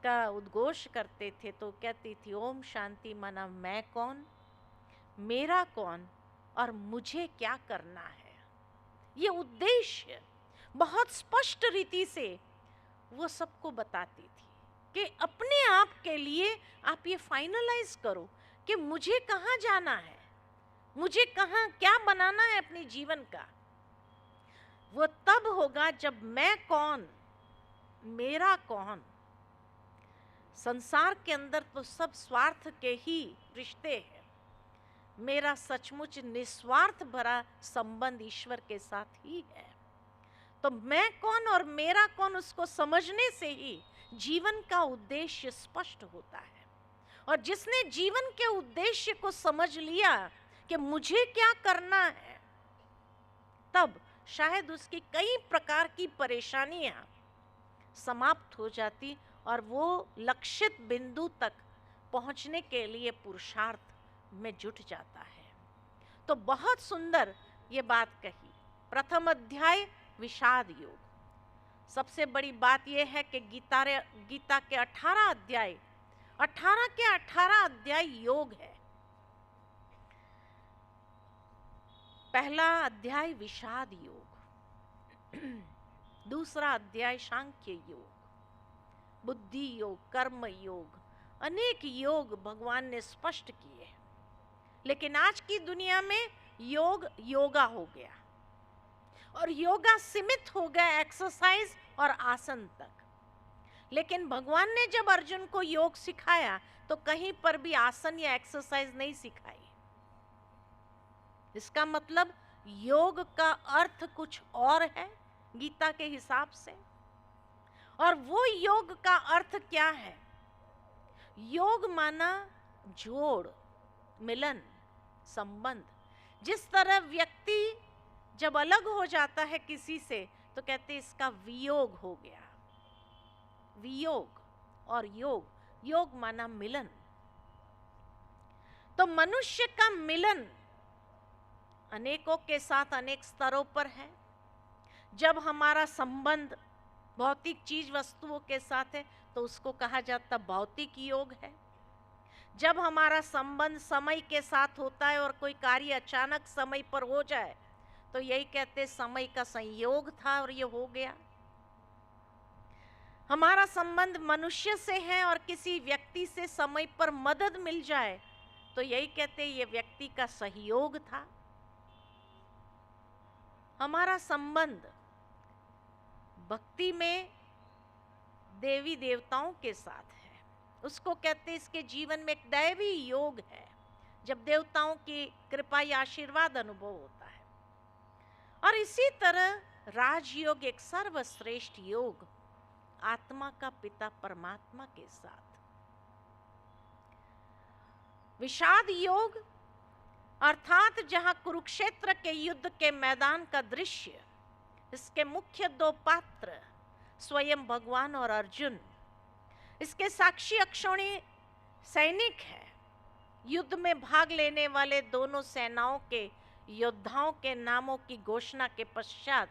का उद्घोष करते थे तो कहती थी, ओम शांति माना मैं कौन, मेरा कौन और मुझे क्या करना है। ये उद्देश्य बहुत स्पष्ट रीति से वो सबको बताती थी कि अपने आप के लिए आप ये फाइनलाइज करो कि मुझे कहाँ जाना है, मुझे कहाँ क्या बनाना है अपने जीवन का। वो तब होगा जब मैं कौन, मेरा कौन। संसार के अंदर तो सब स्वार्थ के ही रिश्ते हैं, मेरा सचमुच निस्वार्थ भरा संबंध ईश्वर के साथ ही है। तो मैं कौन और मेरा कौन, उसको समझने से ही जीवन का उद्देश्य स्पष्ट होता है। और जिसने जीवन के उद्देश्य को समझ लिया कि मुझे क्या करना है, तब शायद उसकी कई प्रकार की परेशानियां समाप्त हो जाती और वो लक्षित बिंदु तक पहुंचने के लिए पुरुषार्थ में जुट जाता है। तो बहुत सुंदर ये बात कही। प्रथम अध्याय विषाद योग। सबसे बड़ी बात यह है कि गीता के 18 अध्याय, 18 के 18 अध्याय योग है। पहला अध्याय विषाद योग, दूसरा अध्याय सांख्य योग, बुद्धि योग, कर्म योग, अनेक योग भगवान ने स्पष्ट किए। लेकिन आज की दुनिया में योग योगा हो गया और योगा सीमित हो गया एक्सरसाइज और आसन तक। लेकिन भगवान ने जब अर्जुन को योग सिखाया तो कहीं पर भी आसन या एक्सरसाइज नहीं सिखाई। इसका मतलब योग का अर्थ कुछ और है गीता के हिसाब से। और वो योग का अर्थ क्या है? योग माना जोड़, मिलन, संबंध। जिस तरह व्यक्ति जब अलग हो जाता है किसी से तो कहते इसका वियोग हो गया। वियोग और योग, योग माना मिलन। तो मनुष्य का मिलन अनेकों के साथ अनेक स्तरों पर है। जब हमारा संबंध भौतिक चीज वस्तुओं के साथ है तो उसको कहा जाता भौतिक योग है। जब हमारा संबंध समय के साथ होता है और कोई कार्य अचानक समय पर हो जाए तो यही कहते समय का संयोग था और ये हो गया। हमारा संबंध मनुष्य से है और किसी व्यक्ति से समय पर मदद मिल जाए तो यही कहते ये व्यक्ति का सहयोग था। हमारा संबंध भक्ति में देवी देवताओं के साथ है, उसको कहते इसके जीवन में एक दैवी योग है, जब देवताओं की कृपा या आशीर्वाद अनुभव होता है। और इसी तरह राजयोग एक सर्वश्रेष्ठ योग आत्मा का पिता परमात्मा के साथ। विषाद योग अर्थात जहां कुरुक्षेत्र के युद्ध के मैदान का दृश्य, इसके मुख्य दो पात्र स्वयं भगवान और अर्जुन, इसके साक्षी अक्षौणी सैनिक है। युद्ध में भाग लेने वाले दोनों सेनाओं के योद्धाओं के नामों की घोषणा के पश्चात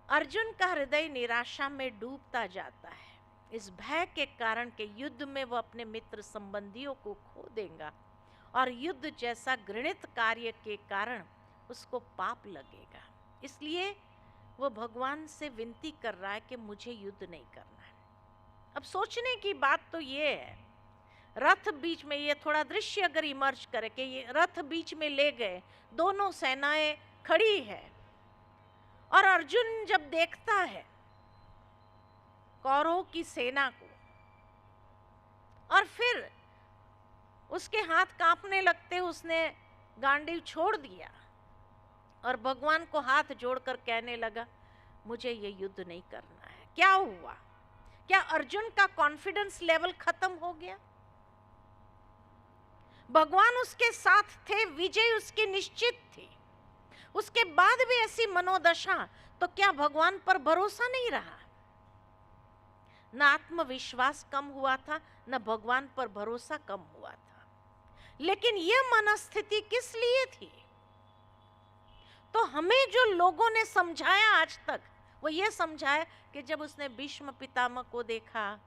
अर्जुन का हृदय निराशा में डूबता जाता है, इस भय के कारण कि युद्ध में वह अपने मित्र संबंधियों को खो देगा और युद्ध जैसा घृणित कार्य के कारण उसको पाप लगेगा। इसलिए वो भगवान से विनती कर रहा है कि मुझे युद्ध नहीं करना है। अब सोचने की बात तो ये है, रथ बीच में, ये थोड़ा दृश्य अगर इमर्ज करे कि ये रथ बीच में ले गए, दोनों सेनाएं खड़ी है और अर्जुन जब देखता है कौरवों की सेना को और फिर उसके हाथ कांपने लगते, उसने गांडीव छोड़ दिया और भगवान को हाथ जोड़कर कहने लगा मुझे ये युद्ध नहीं करना है। क्या हुआ? क्या अर्जुन का कॉन्फिडेंस लेवल खत्म हो गया? भगवान उसके साथ थे, विजय उसकी निश्चित थी, उसके बाद भी ऐसी मनोदशा, तो क्या भगवान पर भरोसा नहीं रहा? न आत्मविश्वास कम हुआ था, न भगवान पर भरोसा कम हुआ था। लेकिन यह मनस्थिति किस लिए थी? तो हमें जो लोगों ने समझाया आज तक, वो ये समझाया कि जब उसने भीष्म पितामह को देखा,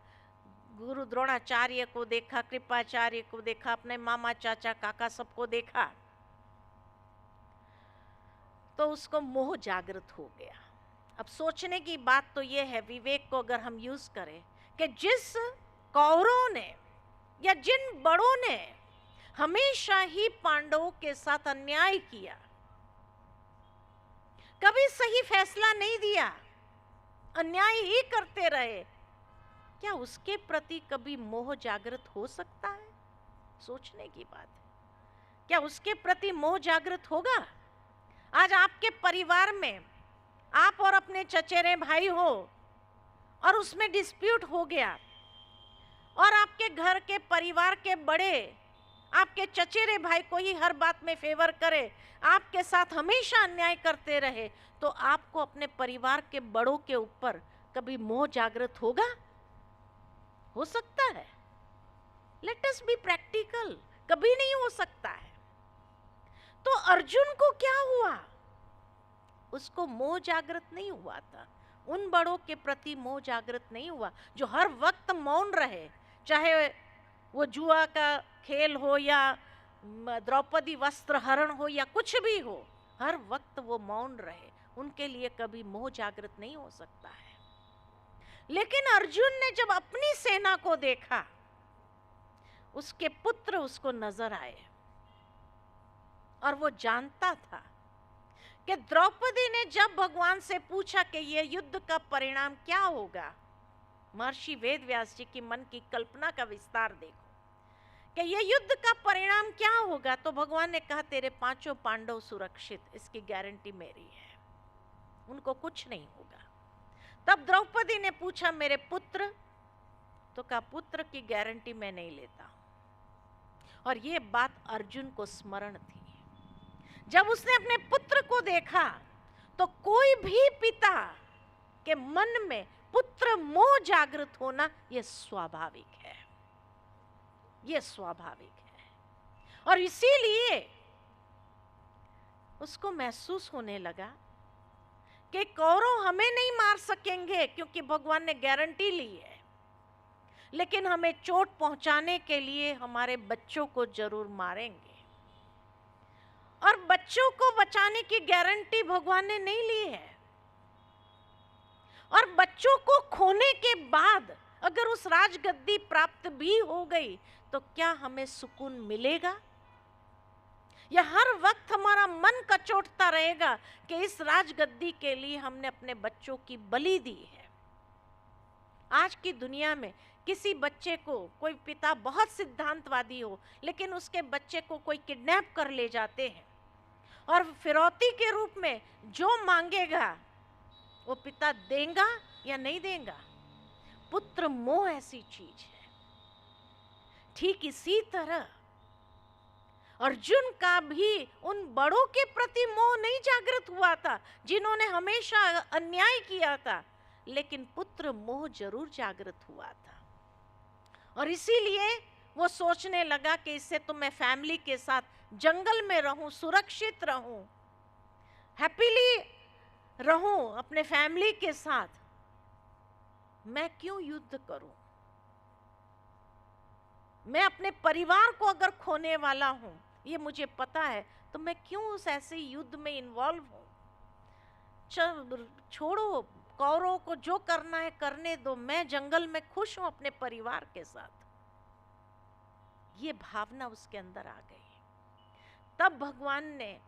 गुरु द्रोणाचार्य को देखा, कृपाचार्य को देखा, अपने मामा चाचा काका सबको देखा, तो उसको मोह जागृत हो गया। अब सोचने की बात तो ये है, विवेक को अगर हम यूज करें, कि जिस कौरवों ने या जिन बड़ों ने हमेशा ही पांडवों के साथ अन्याय किया, कभी सही फैसला नहीं दिया, अन्याय ही करते रहे, क्या उसके प्रति कभी मोह जागृत हो सकता है? सोचने की बात है। क्या उसके प्रति मोह जागृत होगा? आज आपके परिवार में आप और अपने चचेरे भाई हो और उसमें डिस्प्यूट हो गया, और आपके घर के परिवार के बड़े आपके चचेरे भाई को ही हर बात में फेवर करे, आपके साथ हमेशा अन्याय करते रहे, तो आपको अपने परिवार के बड़ों के ऊपर कभी मोह जागृत होगा? हो सकता है? लेट अस बी प्रैक्टिकल, कभी नहीं हो सकता है। तो अर्जुन को क्या हुआ? उसको मोह जागृत नहीं हुआ था, उन बड़ों के प्रति मोह जागृत नहीं हुआ जो हर वक्त मौन रहे, चाहे वो जुआ का खेल हो या द्रौपदी वस्त्र हरण हो या कुछ भी हो, हर वक्त वो मौन रहे, उनके लिए कभी मोह जागृत नहीं हो सकता है। लेकिन अर्जुन ने जब अपनी सेना को देखा, उसके पुत्र उसको नजर आए, और वो जानता था कि द्रौपदी ने जब भगवान से पूछा कि ये युद्ध का परिणाम क्या होगा, महर्षि वेदव्यास जी की मन की कल्पना का विस्तार देखो कि ये युद्ध का परिणाम क्या होगा, तो भगवान ने कहा तेरे 5 पांडव सुरक्षित, इसकी गारंटी मेरी है, उनको कुछ नहीं होगा। तब द्रौपदी ने पूछा मेरे पुत्र, तो कहा पुत्र की गारंटी मैं नहीं लेता। और ये बात अर्जुन को स्मरण थी। जब उसने अपने पुत्र को देखा, तो कोई भी पिता के मन में पुत्र मोह जागृत होना यह स्वाभाविक है, यह स्वाभाविक है। और इसीलिए उसको महसूस होने लगा कि कौरव हमें नहीं मार सकेंगे क्योंकि भगवान ने गारंटी ली है, लेकिन हमें चोट पहुंचाने के लिए हमारे बच्चों को जरूर मारेंगे, और बच्चों को बचाने की गारंटी भगवान ने नहीं ली है। और बच्चों को खोने के बाद अगर उस राजगद्दी प्राप्त भी हो गई, तो क्या हमें सुकून मिलेगा? या हर वक्त हमारा मन कचोटता रहेगा कि इस राजगद्दी के लिए हमने अपने बच्चों की बलि दी है? आज की दुनिया में किसी बच्चे को, कोई पिता बहुत सिद्धांतवादी हो, लेकिन उसके बच्चे को कोई किडनैप कर ले जाते हैं, और फिरौती के रूप में जो मांगेगा वो पिता देगा या नहीं देगा? पुत्र मोह ऐसी चीज है। ठीक इसी तरह अर्जुन का भी उन बड़ों के प्रति मोह नहीं जागृत हुआ था जिन्होंने हमेशा अन्याय किया था, लेकिन पुत्र मोह जरूर जागृत हुआ था। और इसीलिए वो सोचने लगा कि इससे तो मैं फैमिली के साथ जंगल में रहूं, सुरक्षित रहूं, हैप्पीली रहूं अपने फैमिली के साथ, मैं क्यों युद्ध करूं? मैं अपने परिवार को अगर खोने वाला हूं, ये मुझे पता है, तो मैं क्यों उस ऐसे युद्ध में इन्वॉल्व हूं? छोड़ो, कौरवों को जो करना है करने दो, मैं जंगल में खुश हूं अपने परिवार के साथ। ये भावना उसके अंदर आ गई। तब भगवान ने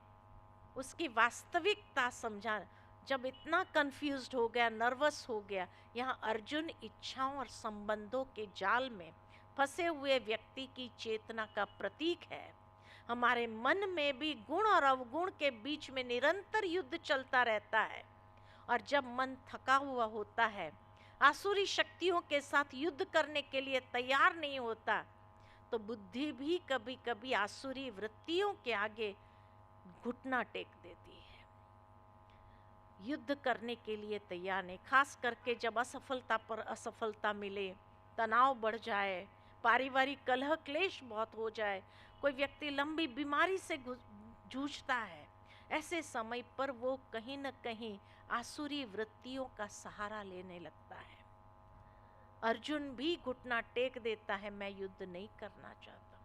उसकी वास्तविकता समझा। जब इतना कंफ्यूज्ड हो गया, नर्वस हो गया, यहाँ अर्जुन इच्छाओं और संबंधों के जाल में फंसे हुए व्यक्ति की चेतना का प्रतीक है। हमारे मन में भी गुण और अवगुण के बीच में निरंतर युद्ध चलता रहता है, और जब मन थका हुआ होता है, आसुरी शक्तियों के साथ युद्ध करने के लिए तैयार नहीं होता, तो बुद्धि भी कभी कभी आसुरी वृत्तियों के आगे घुटना टेक देती है, युद्ध करने के लिए तैयार नहीं। खास करके जब असफलता पर असफलता मिले, तनाव बढ़ जाए, पारिवारिक कलह क्लेश बहुत हो जाए, कोई व्यक्ति लंबी बीमारी से जूझता है, ऐसे समय पर वो कहीं न कहीं आसुरी वृत्तियों का सहारा लेने लगता है। अर्जुन भी घुटना टेक देता है, मैं युद्ध नहीं करना चाहता।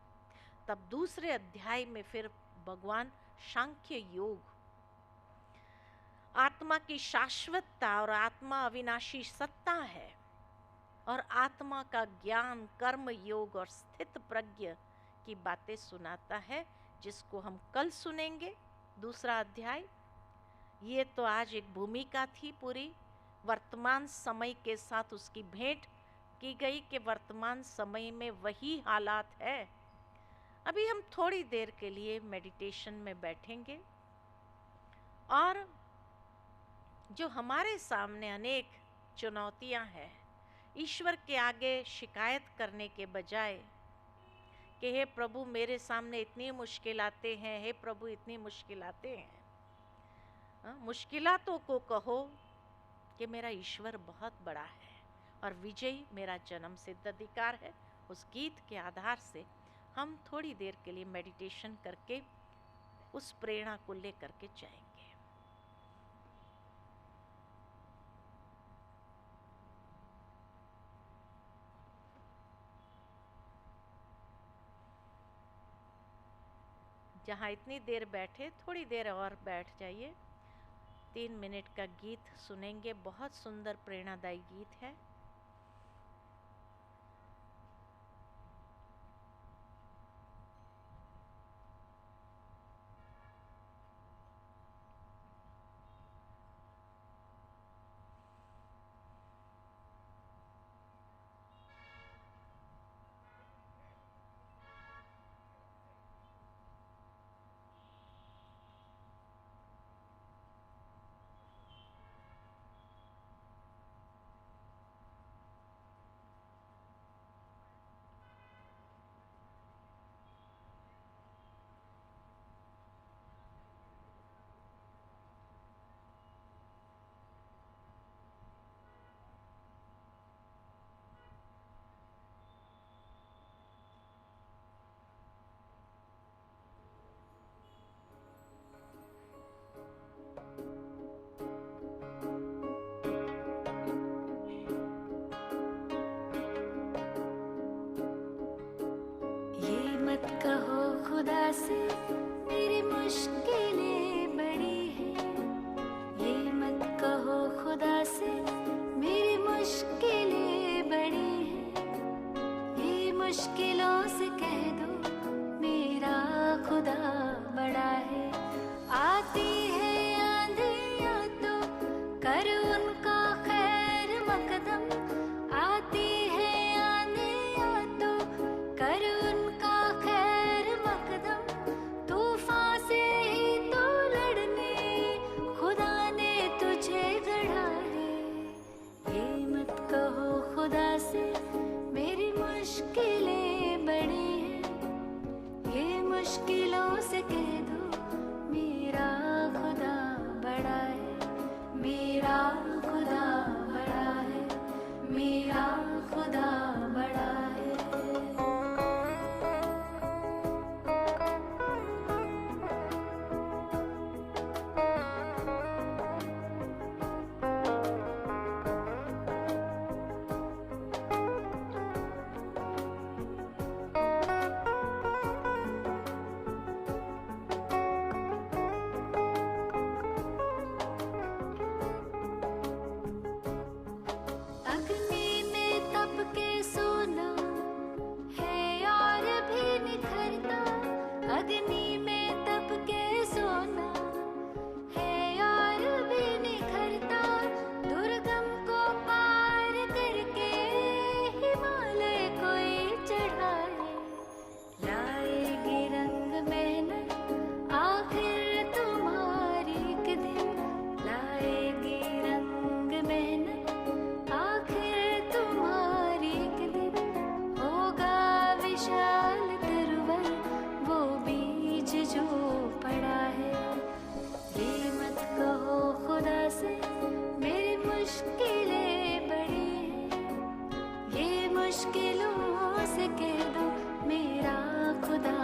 तब दूसरे अध्याय में फिर भगवान सांख्य योग, आत्मा की शाश्वतता और आत्मा अविनाशी सत्ता है, और आत्मा का ज्ञान, कर्म योग और स्थित प्रज्ञ की बातें सुनाता है, जिसको हम कल सुनेंगे। दूसरा अध्याय, ये तो आज एक भूमिका थी पूरी, वर्तमान समय के साथ उसकी भेंट की गई कि वर्तमान समय में वही हालात है। अभी हम थोड़ी देर के लिए मेडिटेशन में बैठेंगे और जो हमारे सामने अनेक चुनौतियां हैं, ईश्वर के आगे शिकायत करने के बजाय कि हे प्रभु मेरे सामने इतनी मुश्किलातें हैं, हे प्रभु इतनी मुश्किलातें हैं, मुश्किलातों को कहो कि मेरा ईश्वर बहुत बड़ा है और विजयी मेरा जन्म सिद्ध अधिकार है। उस गीत के आधार से हम थोड़ी देर के लिए मेडिटेशन करके उस प्रेरणा को लेकर के जाएंगे। जहाँ इतनी देर बैठे, थोड़ी देर और बैठ जाइए। 3 मिनट का गीत सुनेंगे, बहुत सुंदर प्रेरणादायी गीत है। कहो खुदा से मेरी मुश्किलें बड़ी हैं, ये मत कहो खुदा से मेरी मुश्किलें बड़ी हैं, ये मुश्किलों से कह दो मेरा खुदा बड़ा है। आती है आंधियाँ तो कर उनका खैर मकदम, आती है आंधियाँ तो कर उनका खैर मकदम, तूफान से ही तो लड़ने खुदा ने तुझे गढ़ा है। ये मत कहो खुदा से मेरी मुश्किलें बड़ी हैं, ये मुश्किलों से कह दो मेरा खुदा बड़ा है, मेरा खुदा बड़ा है, मेरा खुदा बड़ा है। अग्नि में तप के सोना है और भी निखरता, अग्नि में तप के सोना है और भी निखरता, दुर्गम को पार करके हिमालय कोई चढ़ाए। लाएगी रंग मेहनत आखिर तुम्हारी एक दिन, लाएगी रंग मेहनत आखिर तुम्हारी एक दिन, होगा विशाल तरवर वो बीज जो पड़ा है। ये मत कहो खुदा से मेरी मुश्किलें बड़ी हैं, ये मुश्किलों से कह दो मेरा खुदा